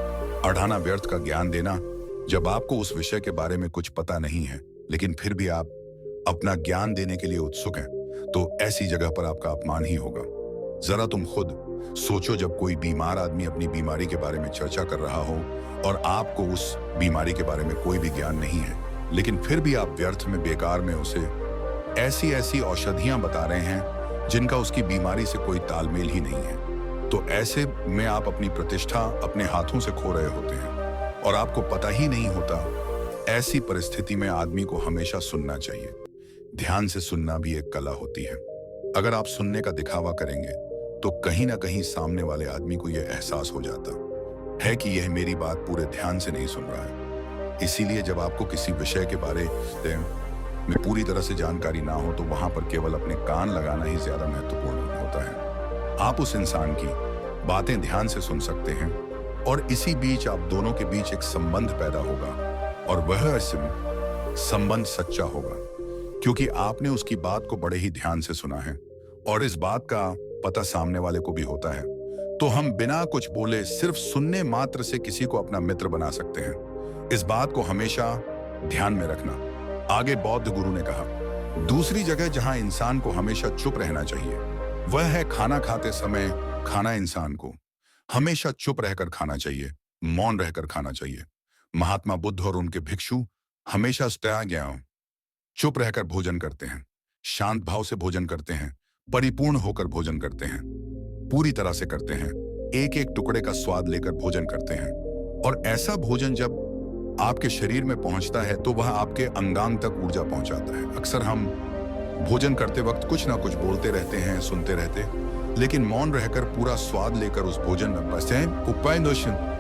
अड़ाना, व्यर्थ का ज्ञान देना, जब आपको उस विषय के बारे में कुछ पता नहीं है लेकिन फिर भी आप अपना ज्ञान देने के लिए उत्सुक हैं, तो ऐसी जगह पर आपका अपमान ही होगा। जरा तुम खुद सोचो, जब कोई बीमार आदमी अपनी बीमारी के बारे में चर्चा कर रहा हो और आपको उस बीमारी के बारे में कोई भी ज्ञान नहीं है, लेकिन फिर भी आप व्यर्थ में, बेकार में उसे ऐसी ऐसी औषधियां बता रहे हैं जिनका उसकी बीमारी से कोई तालमेल ही नहीं है, तो ऐसे में आप अपनी प्रतिष्ठा अपने हाथों से खो रहे होते हैं और आपको पता ही नहीं होता। ऐसी परिस्थिति में आदमी को हमेशा सुनना चाहिए। ध्यान से सुनना भी एक कला होती है। अगर आप सुनने का दिखावा करेंगे तो कहीं ना कहीं सामने वाले आदमी को यह एहसास हो जाता है कि यह मेरी बात पूरे ध्यान से नहीं सुन रहा है। इसीलिए जब आपको किसी विषय के बारे में पूरी तरह से जानकारी ना हो तो वहां पर केवल अपने कान लगाना ही ज्यादा महत्वपूर्ण होता है। आप उस इंसान की बातें ध्यान से सुन सकते हैं और इसी बीच आप दोनों के बीच एक संबंध पैदा होगा, और वह संबंध सच्चा होगा क्योंकि आपने उसकी बात को बड़े ही ध्यान से सुना है, और इस बात का पता सामने वाले को भी होता है। तो हम बिना कुछ बोले सिर्फ सुनने मात्र से किसी को अपना मित्र बना सकते हैं। इस बात को हमेशा ध्यान में रखना। आगे बौद्ध गुरु ने कहा, दूसरी जगह जहां इंसान को हमेशा चुप रहना चाहिए वह है खाना खाते समय। खाना इंसान को हमेशा चुप रहकर खाना चाहिए, मौन रहकर खाना चाहिए। महात्मा बुद्ध और उनके भिक्षु हमेशा चुप रहकर भोजन करते हैं, शांत भाव से भोजन करते हैं, परिपूर्ण होकर भोजन करते हैं, पूरी तरह से करते हैं, एक एक टुकड़े का स्वाद लेकर भोजन करते हैं। और ऐसा भोजन जब आपके शरीर में पहुंचता है तो वह आपके अंगांग तक ऊर्जा पहुंचाता है। अक्सर हम भोजन करते वक्त कुछ ना कुछ बोलते रहते हैं, सुनते रहते, लेकिन मौन रहकर पूरा स्वाद लेकर उस भोजन में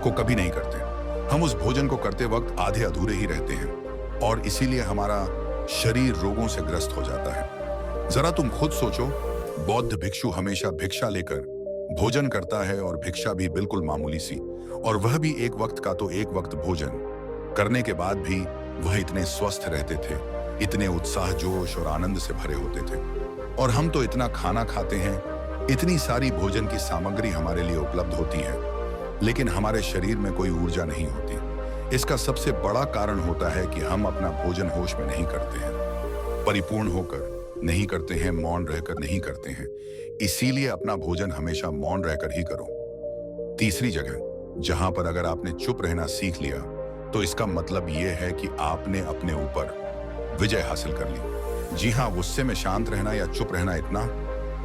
को कभी नहीं करते। हम उस भोजन को करते वक्त आधे अधूरे ही रहते हैं, और इसीलिए हमारा शरीर रोगों से ग्रस्त हो जाता है। जरा तुम खुद सोचो, बौद्ध भिक्षु हमेशा भिक्षा लेकर भोजन करता है, और भिक्षा भी बिल्कुल मामूली सी, और वह भी एक वक्त का तो एक वक्त भोजन करने के बाद भी वह इतने स्वस्थ रहते थे, इतने उत्साह, जोश और आनंद से भरे होते थे। और हम तो इतना खाना खाते हैं, इतनी सारी भोजन की सामग्री हमारे लिए उपलब्ध होती है, लेकिन हमारे शरीर में कोई ऊर्जा नहीं होती। इसका सबसे बड़ा कारण होता है कि हम अपना भोजन होश में नहीं करते हैं, परिपूर्ण होकर नहीं करते हैं, मौन रहकर नहीं करते हैं। इसीलिए अपना भोजन हमेशा मौन रहकर ही करो। तीसरी जगह जहां पर अगर आपने चुप रहना सीख लिया तो इसका मतलब यह है कि आपने अपने ऊपर विजय हासिल कर ली। जी हाँ, गुस्से में शांत रहना या चुप रहना इतना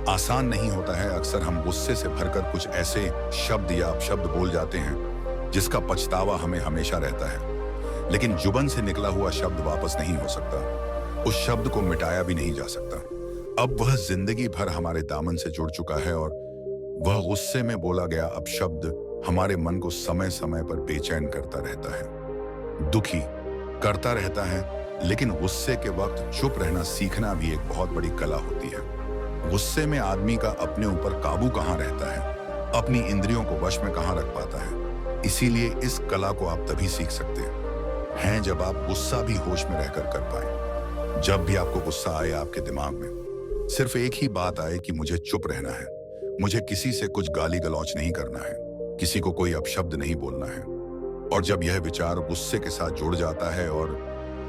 आसान नहीं होता है। अक्सर हम गुस्से से भरकर कुछ ऐसे शब्द या अपशब्द बोल जाते हैं जिसका पछतावा हमें हमेशा रहता है, लेकिन जुबान से निकला हुआ शब्द वापस नहीं हो सकता, उस शब्द को मिटाया भी नहीं जा सकता। अब वह जिंदगी भर हमारे दामन से जुड़ चुका है, और वह गुस्से में बोला गया अपशब्द हमारे मन को समय समय पर बेचैन करता रहता है, दुखी करता रहता है। लेकिन गुस्से के वक्त चुप रहना सीखना भी एक बहुत बड़ी कला होती है। गुस्से में आदमी का अपने ऊपर काबू कहाँ रहता है, अपनी इंद्रियों को वश में कहाँ रख पाता है। इसीलिए इस कला को आप तभी सीख सकते हैं जब आप गुस्सा भी होश में रहकर कर पाए। जब भी आपको गुस्सा आए, आपके दिमाग में सिर्फ एक ही बात आए कि मुझे चुप रहना है, मुझे किसी से कुछ गाली गलौच नहीं करना है, किसी को कोई अपशब्द नहीं बोलना है। और जब यह विचार गुस्से के साथ जुड़ जाता है और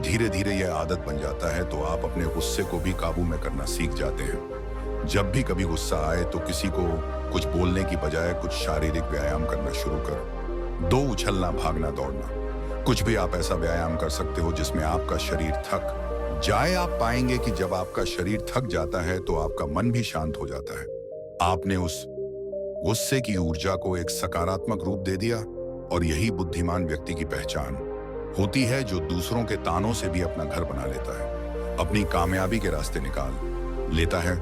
धीरे धीरे यह आदत बन जाता है, तो आप अपने गुस्से को भी काबू में करना सीख जाते हैं। जब भी कभी गुस्सा आए तो किसी को कुछ बोलने की बजाय कुछ शारीरिक व्यायाम करना शुरू करो। दो उछलना, भागना, दौड़ना, कुछ भी आप ऐसा व्यायाम कर सकते हो जिसमें आपका शरीर थक जाए। आप पाएंगे कि जब आपका शरीर थक जाता है तो आपका मन भी शांत हो जाता है। आपने उस गुस्से की ऊर्जा को एक सकारात्मक रूप दे दिया। और यही बुद्धिमान व्यक्ति की पहचान होती है, जो दूसरों के तानों से भी अपना घर बना लेता है, अपनी कामयाबी के रास्ते निकाल लेता है।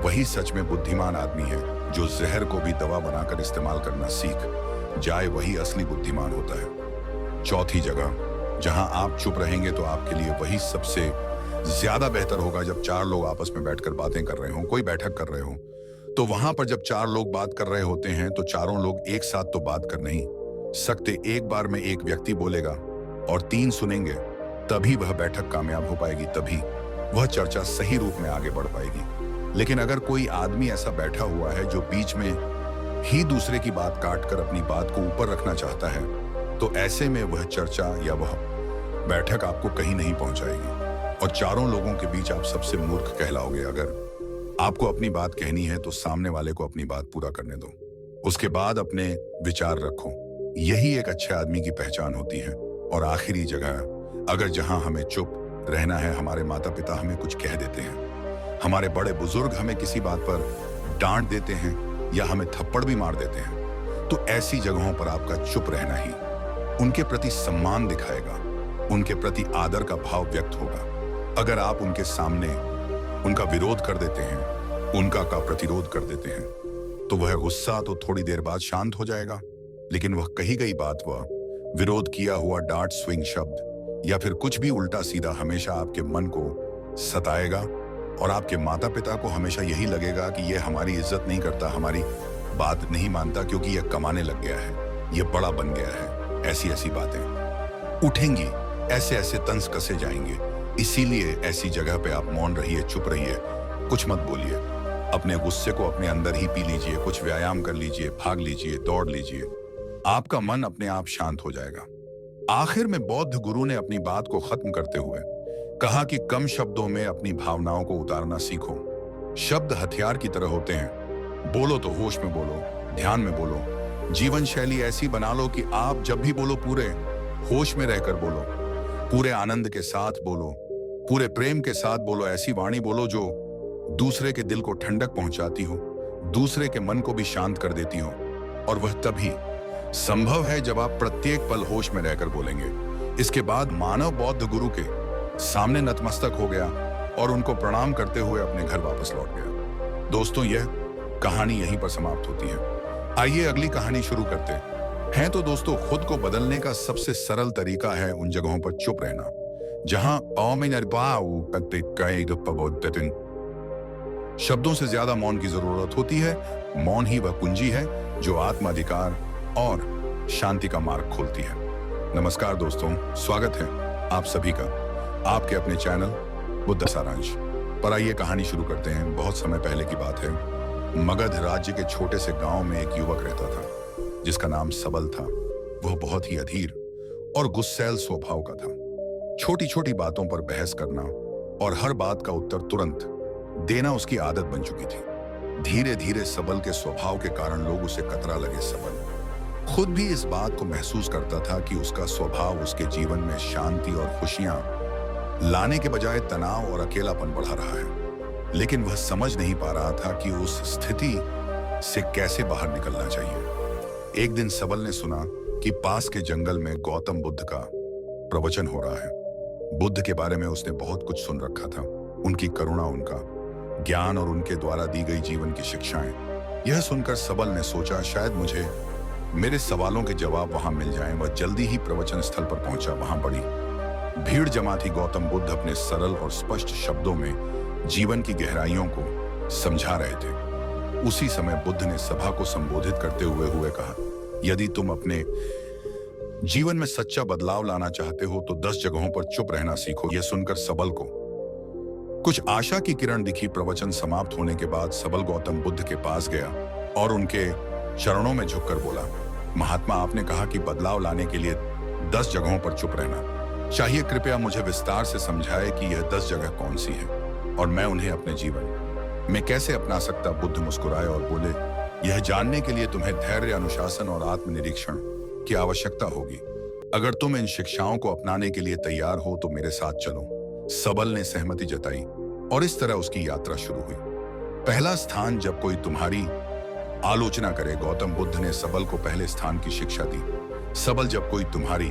वही सच में बुद्धिमान आदमी है, जो जहर को भी दवा बनाकर इस्तेमाल करना सीख जाए, वही असली बुद्धिमान होता है। चौथी जगह जहां आप चुप रहेंगे तो आपके लिए वही सबसे ज्यादा बेहतर होगा। जब चार लोग आपस में बैठकर बातें कर रहे हो, कोई बैठक कर रहे हो, तो वहां पर जब चार लोग बात कर रहे होते हैं तो चारों लोग एक साथ तो बात कर नहीं सकते। एक बार में एक व्यक्ति बोलेगा और तीन सुनेंगे, तभी वह बैठक कामयाब हो पाएगी, तभी वह चर्चा सही रूप में आगे बढ़ पाएगी। लेकिन अगर कोई आदमी ऐसा बैठा हुआ है जो बीच में ही दूसरे की बात काटकर अपनी बात को ऊपर रखना चाहता है, तो ऐसे में वह चर्चा या वह बैठक आपको कहीं नहीं पहुंचाएगी और चारों लोगों के बीच आप सबसे मूर्ख कहलाओगे। अगर आपको अपनी बात कहनी है तो सामने वाले को अपनी बात पूरा करने दो, उसके बाद अपने विचार रखो। यही एक अच्छे आदमी की पहचान होती है। और आखिरी जगह, अगर जहां हमें चुप रहना है, हमारे माता पिता हमें कुछ कह देते हैं, हमारे बड़े बुजुर्ग हमें किसी बात पर डांट देते हैं या हमें थप्पड़ भी मार देते हैं, तो ऐसी जगहों पर आपका चुप रहना ही उनके प्रति सम्मान दिखाएगा, उनके प्रति आदर का भाव व्यक्त होगा। अगर आप उनके सामने उनका विरोध कर देते हैं, उनका का प्रतिरोध कर देते हैं, तो वह गुस्सा तो थोड़ी देर बाद शांत हो जाएगा, लेकिन वह कही गई बात, वह विरोध किया हुआ डांट, स्विंग शब्द या फिर कुछ भी उल्टा सीधा हमेशा आपके मन को सताएगा। और आपके माता पिता को हमेशा यही लगेगा कि यह हमारी इज्जत नहीं करता, हमारी बात नहीं मानता, क्योंकि यह कमाने लग गया है, यह बड़ा बन गया है। ऐसी ऐसी बातें उठेंगी, ऐसे ऐसे तंज कसे जाएंगे। इसीलिए ऐसी जगह पे आप मौन रहिए, चुप रहिए, कुछ मत बोलिए। अपने गुस्से को अपने अंदर ही पी लीजिए, कुछ व्यायाम कर लीजिए, भाग लीजिए, दौड़ लीजिए, आपका मन अपने आप शांत हो जाएगा। आखिर में बौद्ध गुरु ने अपनी बात को खत्म करते हुए कहा कि कम शब्दों में अपनी भावनाओं को उतारना सीखो। शब्द हथियार की तरह होते हैं, बोलो तो होश में बोलो, ध्यान में बोलो। जीवन शैली ऐसी बना लो कि आप जब भी बोलो पूरे होश में रहकर बोलो, पूरे आनंद के साथ बोलो, पूरे प्रेम के साथ बोलो। ऐसी वाणी बोलो जो दूसरे के दिल को ठंडक पहुंचाती हो, दूसरे के मन को भी शांत कर देती हो। और वह तभी संभव है जब आप प्रत्येक पल होश में रहकर बोलेंगे। इसके बाद मानव बौद्ध गुरु के सामने नतमस्तक हो गया और उनको प्रणाम करते हुए अपने घर वापस लौट गया। दोस्तों, यह कहानी यहीं पर समाप्त होती है। आइए अगली कहानी शुरू करते हैं। तो दोस्तों, खुद को बदलने का सबसे सरल तरीका है उन जगहों पर चुप रहना जहां शब्दों से ज्यादा मौन की जरूरत होती है। मौन ही वह कुंजी है जो आत्माधिकार और शांति का मार्ग खोलती है। नमस्कार दोस्तों, स्वागत है आप सभी का आपके अपने चैनल बुद्ध सारांश पर। आइए कहानी शुरू करते हैं। बहुत समय पहले की बात है। मगध राज्य के छोटे से गांव में एक युवक रहता था जिसका नाम सबल था। वह बहुत ही अधीर और गुस्सैल स्वभाव का था। छोटी छोटी बातों पर बहस करना और हर बात का उत्तर तुरंत देना उसकी आदत बन चुकी थी। धीरे धीरे सबल के स्वभाव के कारण लोग उसे कतरा लगे। सबल खुद भी इस बात को महसूस करता था कि उसका स्वभाव उसके जीवन में शांति और खुशियां लाने के बजाय तनाव और अकेलापन बढ़ा रहा है। लेकिन वह समझ नहीं पा रहा था कि उस स्थिति से कैसे बाहर निकलना चाहिए। एक दिन सबल ने सुना कि पास के जंगल में गौतम बुद्ध का प्रवचन हो रहा है। बुद्ध के बारे में उसने बहुत कुछ सुन रखा था, उनकी करुणा, उनका ज्ञान और उनके द्वारा दी गई जीवन की शिक्षाएं। यह सुनकर सबल ने सोचा, शायद मुझे मेरे सवालों के जवाब वहां मिल जाएं। वह जल्दी ही प्रवचन स्थल पर पहुंचा। वहां बड़ी भीड़ जमा थी। गौतम बुद्ध अपने सरल और स्पष्ट शब्दों में जीवन की गहराइयों को समझा रहे थे। उसी समय बुद्ध ने सभा को संबोधित करते हुए कहा, यदि तुम अपने जीवन में सच्चा बदलाव लाना चाहते हो तो 10 जगहों पर चुप रहना सीखो। यह सुनकर सबल को कुछ आशा की किरण दिखी। प्रवचन समाप्त होने के बाद सबल गौतम बुद्ध के पास गया और उनके चरणों में झुककर बोला, महात्मा, आपने कहा कि बदलाव लाने के लिए 10 जगहों पर चुप रहना चाहिए। कृपया मुझे विस्तार से समझाएं कि यह 10 जगह कौन सी है और मैं उन्हें अपने जीवन में कैसे अपना सकता। बुद्ध मुस्कुराए और बोले, यह जानने के लिए तुम्हें धैर्य, अनुशासन और आत्मनिरीक्षण की आवश्यकता होगी। अगर तुम इन शिक्षाओं को अपनाने के लिए तैयार हो तो मेरे साथ चलो। सबल ने सहमति जताई और इस तरह उसकी यात्रा शुरू हुई। पहला स्थान, जब कोई तुम्हारी आलोचना करे। गौतम बुद्ध ने सबल को पहले स्थान की शिक्षा दी। सबल, जब कोई तुम्हारी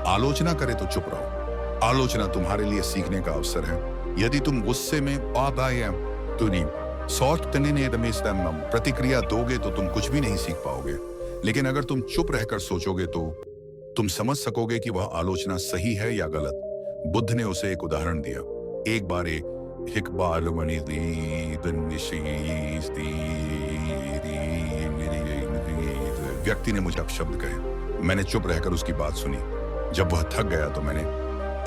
आलोचना करे तो चुप रहो। आलोचना तुम्हारे लिए सीखने का अवसर है। यदि तुम गुस्से में प्रतिक्रिया दोगे तो तुम कुछ भी नहीं सीख पाओगे। लेकिन अगर तुम चुप रहकर सोचोगे तो तुम समझ सकोगे कि वह आलोचना सही है या गलत। बुद्ध ने उसे एक उदाहरण दिया। एक बार व्यक्ति ने मुझे अपशब्द कहे। मैंने चुप रहकर उसकी बात सुनी। जब वह थक गया तो मैंने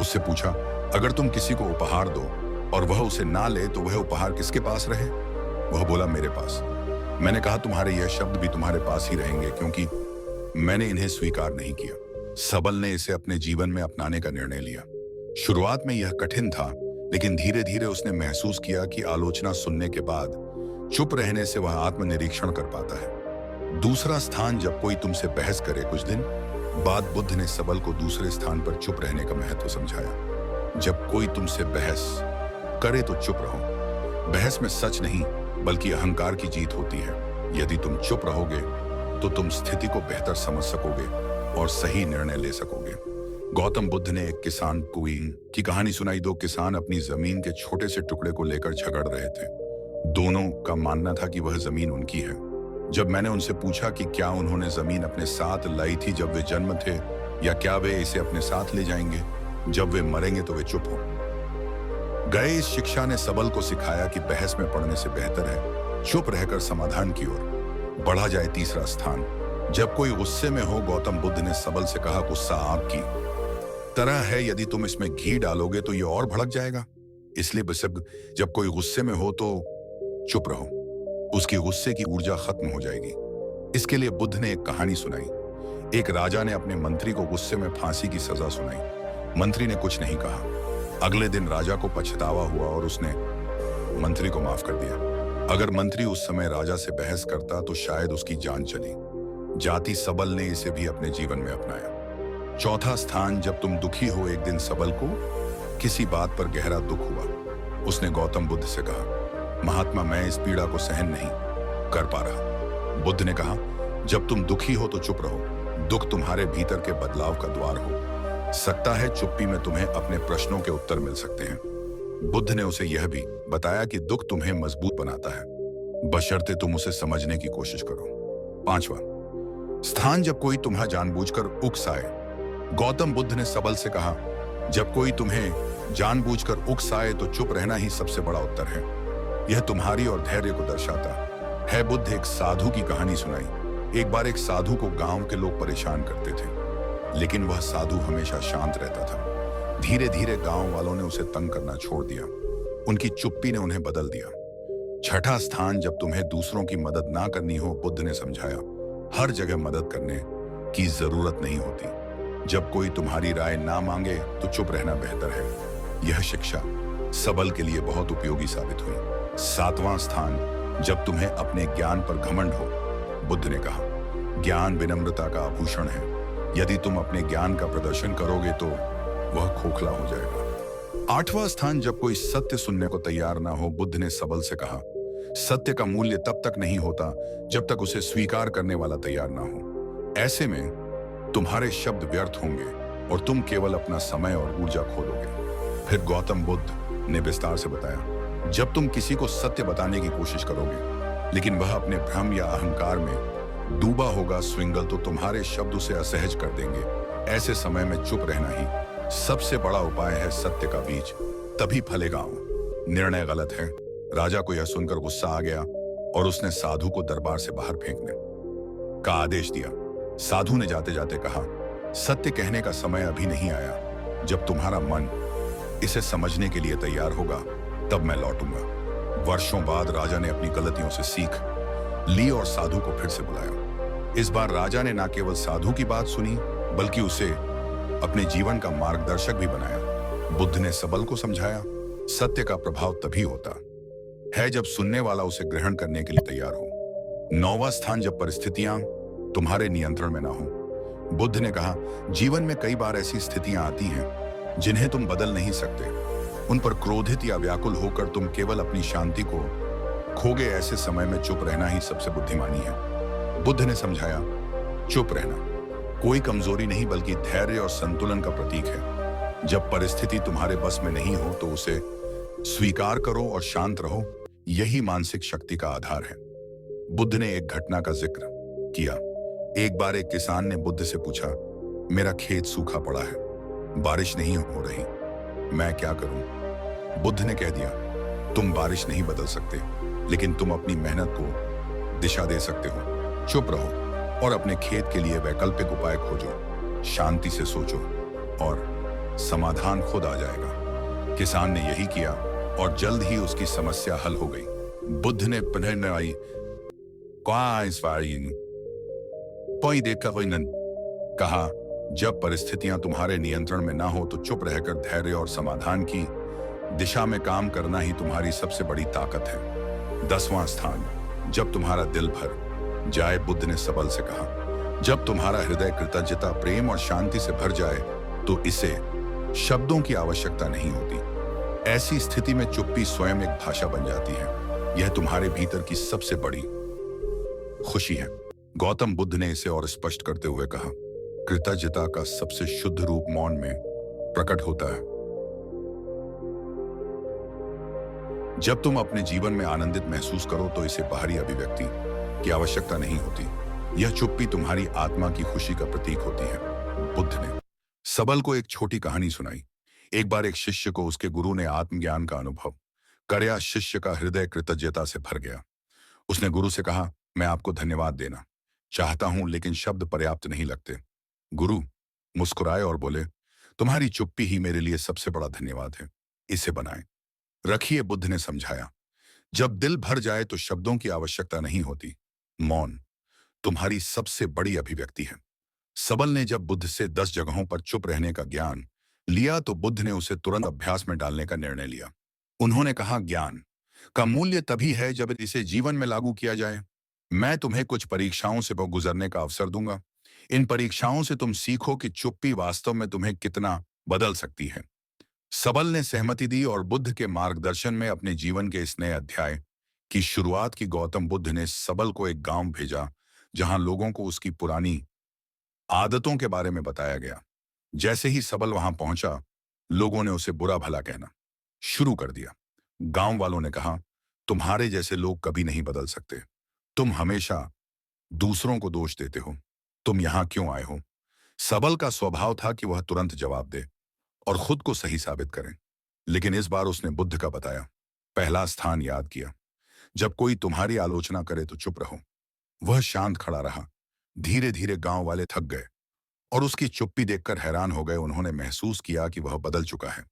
उससे पूछा, अगर तुम किसी को उपहार दो और वह उसे ना ले तो वह उपहार किसके पास रहे? वह बोला, मेरे पास। मैंने कहा, तुम्हारे यह शब्द भी तुम्हारे पास ही रहेंगे क्योंकि मैंने इन्हें स्वीकार नहीं किया। सबल ने इसे अपने जीवन में अपनाने का निर्णय लिया। शुरुआत में यह कठिन था, लेकिन धीरे धीरे उसने महसूस किया कि आलोचना सुनने के बाद चुप रहने से वह आत्मनिरीक्षण कर पाता है। दूसरा स्थान, जब कोई तुमसे बहस करे। कुछ दिन बाद बुद्ध ने सबल को दूसरे स्थान पर चुप रहने का महत्व समझाया। जब कोई तुमसे बहस करे तो चुप रहो। बहस में सच नहीं बल्कि अहंकार की जीत होती है। यदि तुम चुप रहोगे तो तुम स्थिति को बेहतर समझ सकोगे और सही निर्णय ले सकोगे। गौतम बुद्ध ने एक किसान क्वीन की कहानी सुनाई। 2 किसान अपनी जमीन के छोटे से टुकड़े को लेकर झगड़ रहे थे। दोनों का मानना था कि वह जमीन उनकी है। जब मैंने उनसे पूछा कि क्या उन्होंने जमीन अपने साथ लाई थी जब वे जन्म थे, या क्या वे इसे अपने साथ ले जाएंगे जब वे मरेंगे, तो वे चुप हो गए। इस शिक्षा ने सबल को सिखाया कि बहस में पड़ने से बेहतर है चुप रहकर समाधान की ओर बढ़ा जाए। तीसरा स्थान, जब कोई गुस्से में हो। गौतम बुद्ध ने सबल से कहा, गुस्सा आग की तरह है। यदि तुम इसमें घी डालोगे तो यह और भड़क जाएगा। इसलिए जब कोई गुस्से में हो तो चुप रहो। उसकी गुस्से की ऊर्जा खत्म हो जाएगी। इसके लिए बुद्ध ने एक कहानी सुनाई। एक राजा ने अपने मंत्री को गुस्से में फांसी की सजा सुनाई। मंत्री ने कुछ नहीं कहा। अगले दिन राजा को पछतावा हुआ और उसने मंत्री को माफ कर दिया। अगर मंत्री उस समय राजा से बहस करता तो शायद उसकी जान चली जाती। सबल ने इसे भी अपने जीवन में अपनाया। चौथा स्थान, जब तुम दुखी हो। एक दिन सबल को किसी बात पर गहरा दुख हुआ। उसने गौतम बुद्ध से कहा, महात्मा, मैं इस पीड़ा को सहन नहीं कर पा रहा। बुद्ध ने कहा, जब तुम दुखी हो तो चुप रहो। दुख तुम्हारे भीतर के बदलाव का द्वार हो सकता है। चुप्पी में तुम्हें अपने प्रश्नों के उत्तर मिल सकते हैं। बुद्ध ने उसे यह भी बताया कि दुख तुम्हें मजबूत बनाता है, बशर्ते तुम उसे समझने की कोशिश करो। 5वां स्थान, जब कोई तुम्हें जानबूझकर उकसाए। गौतम बुद्ध ने सबल से कहा, जब कोई तुम्हें जानबूझकर उकसाए तो चुप रहना ही सबसे बड़ा उत्तर है। यह तुम्हारी और धैर्य को दर्शाता है। बुद्ध एक साधु की कहानी सुनाई। एक बार एक साधु को गांव के लोग परेशान करते थे, लेकिन वह साधु हमेशा शांत रहता था। धीरे धीरे गांव वालों ने उसे तंग करना छोड़ दिया। उनकी चुप्पी ने उन्हें बदल दिया। छठा स्थान, जब तुम्हें दूसरों की मदद ना करनी हो। बुद्ध ने समझाया, हर जगह मदद करने की जरूरत नहीं होती। जब कोई तुम्हारी राय ना मांगे तो चुप रहना बेहतर है। यह शिक्षा सबल के लिए बहुत उपयोगी साबित हुई। 7वां स्थान, जब तुम्हें अपने ज्ञान पर घमंड हो। बुद्ध ने कहा, ज्ञान विनम्रता का आभूषण है। यदि तुम अपने ज्ञान का प्रदर्शन करोगे तो वह खोखला हो जाएगा। 8वां स्थान, जब कोई सत्य सुनने को तैयार ना हो। बुद्ध ने सबल से कहा, सत्य का मूल्य तब तक नहीं होता जब तक उसे स्वीकार करने वाला तैयार ना हो। ऐसे में तुम्हारे शब्द व्यर्थ होंगे और तुम केवल अपना समय और ऊर्जा खो दोगे। फिर गौतम बुद्ध ने विस्तार से बताया, जब तुम किसी को सत्य बताने की कोशिश करोगे लेकिन वह अपने भ्रम या अहंकार में डूबा होगा स्विंगल तो तुम्हारे शब्द उसे असहज कर देंगे। ऐसे समय में चुप रहना ही सबसे बड़ा उपाय है। सत्य का बीज तभी फलेगा। निर्णय गलत है। राजा को यह सुनकर गुस्सा आ गया और उसने साधु को दरबार से बाहर फेंकने का आदेश दिया। साधु ने जाते जाते कहा, सत्य कहने का समय अभी नहीं आया। जब तुम्हारा मन इसे समझने के लिए तैयार होगा तब मैं लौटूंगा। वर्षों बाद राजा ने अपनी गलतियों से सीख ली और साधु को फिर से बुलाया। इस बार राजा ने न केवल साधु की बात सुनी बल्कि उसे अपने जीवन का मार्गदर्शक भी बनाया। बुद्ध ने सबल को समझाया, सत्य का प्रभाव तभी होता है जब सुनने वाला उसे ग्रहण करने के लिए तैयार हो। 9वां स्थान, जब परिस्थितियां तुम्हारे नियंत्रण में ना हो। बुद्ध ने कहा, जीवन में कई बार ऐसी स्थितियां आती हैं जिन्हें तुम बदल नहीं सकते। उन पर क्रोधित या व्याकुल होकर तुम केवल अपनी शांति को खोगे। ऐसे समय में चुप रहना ही सबसे बुद्धिमानी है। बुद्ध ने समझाया, चुप रहना कोई कमजोरी नहीं बल्कि धैर्य और संतुलन का प्रतीक है। जब परिस्थिति तुम्हारे बस में नहीं हो तो उसे स्वीकार करो और शांत रहो। यही मानसिक शक्ति का आधार है। बुद्ध ने एक घटना का जिक्र किया। एक बार एक किसान ने बुद्ध से पूछा, मेरा खेत सूखा पड़ा है, बारिश नहीं हो रही, मैं क्या करूं? बुद्ध ने कह दिया, तुम बारिश नहीं बदल सकते लेकिन तुम अपनी मेहनत को दिशा दे सकते हो। चुप रहो और अपने खेत के लिए वैकल्पिक उपाय खोजो। शांति से सोचो और समाधान खुद आ जाएगा। किसान ने यही किया और जल्द ही उसकी समस्या हल हो गई। बुद्ध ने कहा, जब परिस्थितियां तुम्हारे नियंत्रण में ना हो तो चुप रहकर धैर्य और समाधान की दिशा में काम करना ही तुम्हारी सबसे बड़ी ताकत है। 10वां स्थान, जब तुम्हारा दिल भर जाए। बुद्ध ने सबल से कहा, जब तुम्हारा हृदय कृतज्ञता, प्रेम और शांति से भर जाए तो इसे शब्दों की आवश्यकता नहीं होती। ऐसी स्थिति में चुप्पी स्वयं एक भाषा बन जाती है। यह तुम्हारे भीतर की सबसे बड़ी खुशी है। गौतम बुद्ध ने इसे और स्पष्ट करते हुए कहा, कृतज्ञता का सबसे शुद्ध रूप मौन में प्रकट होता है। जब तुम अपने जीवन में आनंदित महसूस करो तो इसे बाहरी अभिव्यक्ति की आवश्यकता नहीं होती। यह चुप्पी तुम्हारी आत्मा की खुशी का प्रतीक होती है। बुद्ध ने सबल को एक छोटी कहानी सुनाई। एक बार एक शिष्य को उसके गुरु ने आत्मज्ञान का अनुभव कराया। शिष्य का हृदय कृतज्ञता से भर गया। उसने गुरु से कहा, मैं आपको धन्यवाद देना चाहता हूं लेकिन शब्द पर्याप्त नहीं लगते। गुरु मुस्कुराए और बोले, तुम्हारी चुप्पी ही मेरे लिए सबसे बड़ा धन्यवाद है, इसे बनाएं रखिए। बुद्ध ने समझाया, जब दिल भर जाए तो शब्दों की आवश्यकता नहीं होती। मौन तुम्हारी सबसे बड़ी अभिव्यक्ति है। सबल ने जब बुद्ध से 10 जगहों पर चुप रहने का ज्ञान लिया तो बुद्ध ने उसे तुरंत अभ्यास में डालने का निर्णय लिया। उन्होंने कहा, ज्ञान का मूल्य तभी है जब इसे जीवन में लागू किया जाए। मैं तुम्हें कुछ परीक्षाओं से गुजरने का अवसर दूंगा। इन परीक्षाओं से तुम सीखो कि चुप्पी वास्तव में तुम्हें कितना बदल सकती है। सबल ने सहमति दी और बुद्ध के मार्गदर्शन में अपने जीवन के इस नए अध्याय की शुरुआत की। गौतम बुद्ध ने सबल को एक गांव भेजा जहां लोगों को उसकी पुरानी आदतों के बारे में बताया गया। जैसे ही सबल वहां पहुंचा, लोगों ने उसे बुरा भला कहना शुरू कर दिया। गांव वालों ने कहा, तुम्हारे जैसे लोग कभी नहीं बदल सकते, तुम हमेशा दूसरों को दोष देते हो, तुम यहां क्यों आए हो? सबल का स्वभाव था कि वह तुरंत जवाब दे और खुद को सही साबित करें, लेकिन इस बार उसने बुद्ध का बताया पहला स्थान याद किया। जब कोई तुम्हारी आलोचना करे तो चुप रहो। वह शांत खड़ा रहा। धीरे धीरे गांव वाले थक गए और उसकी चुप्पी देखकर हैरान हो गए। उन्होंने महसूस किया कि वह बदल चुका है।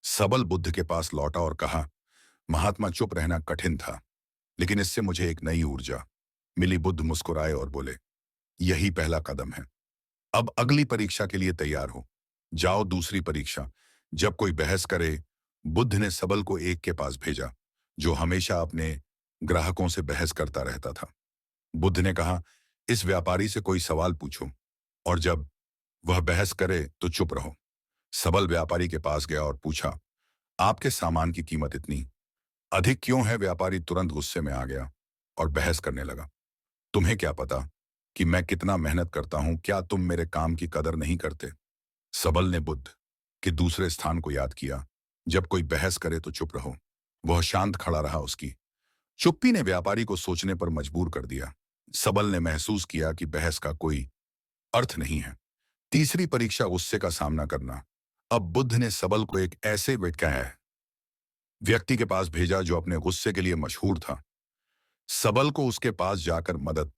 सबल बुद्ध के पास लौटा और कहा, महात्मा, चुप रहना कठिन था लेकिन इससे मुझे एक नई ऊर्जा मिली। बुद्ध मुस्कुराए और बोले, यही पहला कदम है। अब अगली परीक्षा के लिए तैयार हो, जाओ दूसरी परीक्षा। जब कोई बहस करे, बुद्ध ने सबल को एक के पास भेजा जो हमेशा अपने ग्राहकों से बहस करता रहता था। बुद्ध ने कहा, इस व्यापारी से कोई सवाल पूछो और जब वह बहस करे तो चुप रहो। सबल व्यापारी के पास गया और पूछा, आपके सामान की कीमत इतनी अधिक क्यों है? व्यापारी तुरंत गुस्से में आ गया और बहस करने लगा, तुम्हें क्या पता कि मैं कितना मेहनत करता हूं? क्या तुम मेरे काम की कदर नहीं करते? सबल ने बुद्ध के दूसरे स्थान को याद किया, जब कोई बहस करे तो चुप रहो। वह शांत खड़ा रहा। उसकी चुप्पी ने व्यापारी को सोचने पर मजबूर कर दिया। सबल ने महसूस किया कि बहस का कोई अर्थ नहीं है। तीसरी परीक्षा गुस्से का सामना करना। अब बुद्ध ने सबल को एक ऐसे व्यक्ति के पास भेजा जो अपने गुस्से के लिए मशहूर था। सबल को उसके पास जाकर मदद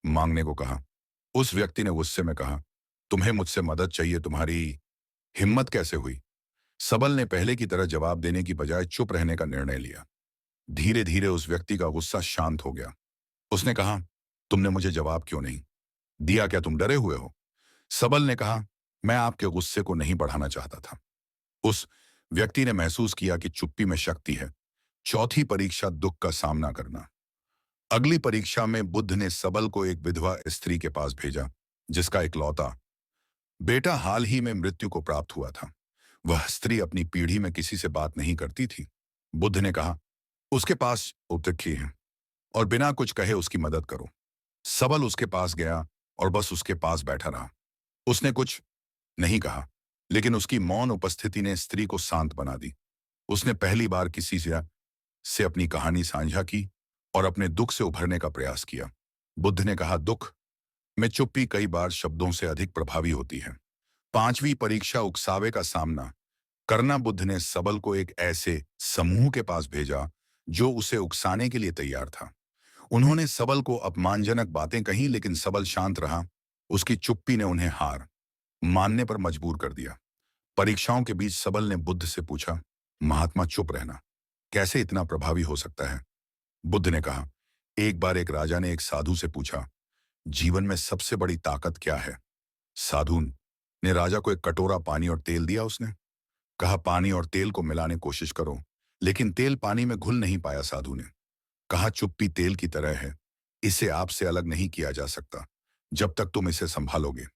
मांगने को कहा। उस व्यक्ति ने गुस्से में कहा, तुम्हें मुझसे मदद चाहिए, तुम्हारी हिम्मत कैसे हुई? सबल ने पहले की तरह जवाब देने की बजाय चुप रहने का निर्णय लिया। धीरे धीरे उस व्यक्ति का गुस्सा शांत हो गया। उसने कहा, तुमने मुझे जवाब क्यों नहीं दिया? क्या तुम डरे हुए हो? सबल ने कहा, मैं आपके गुस्से को नहीं बढ़ाना चाहता था। उस व्यक्ति ने महसूस किया कि चुप्पी में शक्ति है। चौथी परीक्षा दुख का सामना करना। अगली परीक्षा में बुद्ध ने सबल को एक विधवा स्त्री के पास भेजा जिसका इकलौता बेटा हाल ही में मृत्यु को प्राप्त हुआ था। वह स्त्री अपनी पीढ़ी में किसी से बात नहीं करती थी। बुद्ध ने कहा, उसके पास उपलब्धि है और बिना कुछ कहे उसकी मदद करो। सबल उसके पास गया और बस उसके पास बैठा रहा। उसने कुछ नहीं कहा, लेकिन उसकी मौन उपस्थिति ने स्त्री को शांत बना दी। उसने पहली बार किसी से अपनी कहानी साझा की और अपने दुख से उभरने का प्रयास किया। बुद्ध ने कहा, दुख में चुप्पी कई बार शब्दों से अधिक प्रभावी होती है। पांचवी परीक्षा उकसावे का सामना करना। बुद्ध ने सबल को एक ऐसे समूह के पास भेजा जो उसे उकसाने के लिए तैयार था। उन्होंने सबल को अपमानजनक बातें कही, लेकिन सबल शांत रहा। उसकी चुप्पी ने उन्हें हार मानने पर मजबूर कर दिया। परीक्षाओं के बीच सबल ने बुद्ध से पूछा, महात्मा चुप रहना कैसे इतना प्रभावी हो सकता है? बुद्ध ने कहा, एक बार एक राजा ने एक साधु से पूछा, जीवन में सबसे बड़ी ताकत क्या है? साधु ने राजा को एक कटोरा पानी और तेल दिया। उसने कहा, पानी और तेल को मिलाने कोशिश करो, लेकिन तेल पानी में घुल नहीं पाया। साधु ने कहा, चुप्पी तेल की तरह है, इसे आपसे अलग नहीं किया जा सकता जब तक तुम इसे संभालोगे।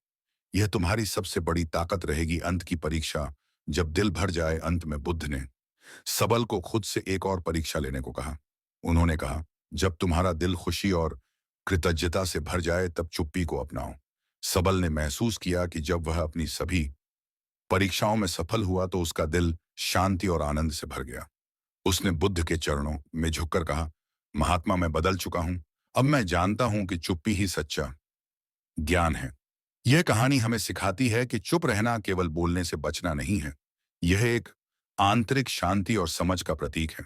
यह तुम्हारी सबसे बड़ी ताकत रहेगी। अंत की परीक्षा, जब दिल भर जाए। अंत में बुद्ध ने सबल को खुद से एक और परीक्षा लेने को कहा। उन्होंने कहा, जब तुम्हारा दिल खुशी और कृतज्ञता से भर जाए तब चुप्पी को अपनाओ। सबल ने महसूस किया कि जब वह अपनी सभी परीक्षाओं में सफल हुआ तो उसका दिल शांति और आनंद से भर गया। उसने बुद्ध के चरणों में झुककर कहा, महात्मा मैं बदल चुका हूं। अब मैं जानता हूं कि चुप्पी ही सच्चा ज्ञान है। यह कहानी हमें सिखाती है कि चुप रहना केवल बोलने से बचना नहीं है, यह एक आंतरिक शांति और समझ का प्रतीक है।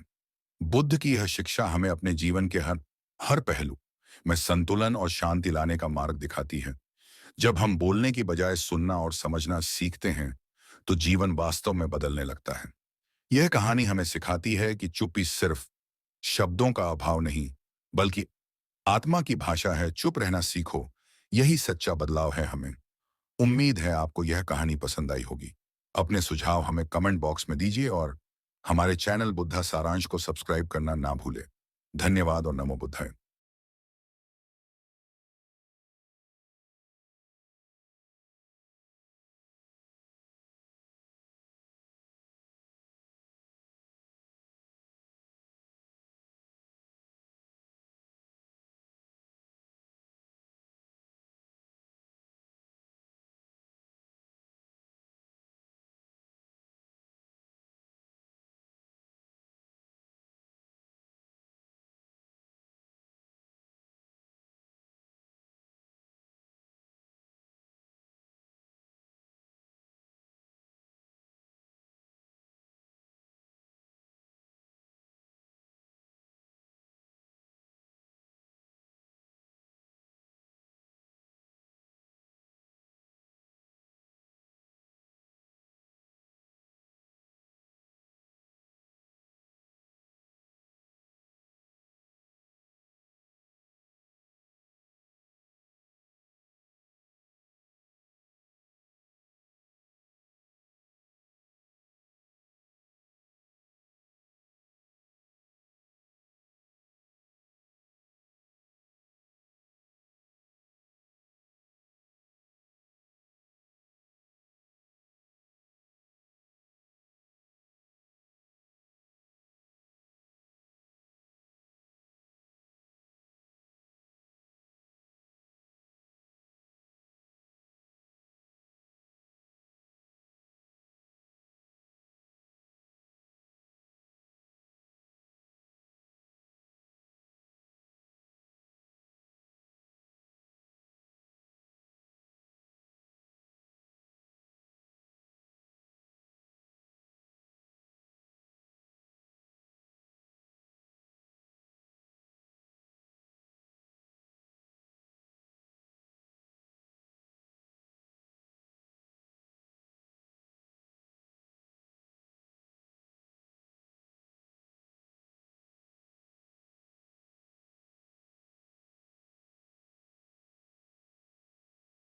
बुद्ध की यह शिक्षा हमें अपने जीवन के हर हर पहलू में संतुलन और शांति लाने का मार्ग दिखाती है। जब हम बोलने की बजाय सुनना और समझना सीखते हैं तो जीवन वास्तव में बदलने लगता है। यह कहानी हमें सिखाती है कि चुप्पी सिर्फ शब्दों का अभाव नहीं, बल्कि आत्मा की भाषा है। चुप रहना सीखो, यही सच्चा बदलाव है हमें। उम्मीद है आपको यह कहानी पसंद आई होगी। अपने सुझाव हमें कमेंट बॉक्स में दीजिए और हमारे चैनल बुद्धा सारांश को सब्सक्राइब करना ना भूलें। धन्यवाद और नमो बुद्धाय।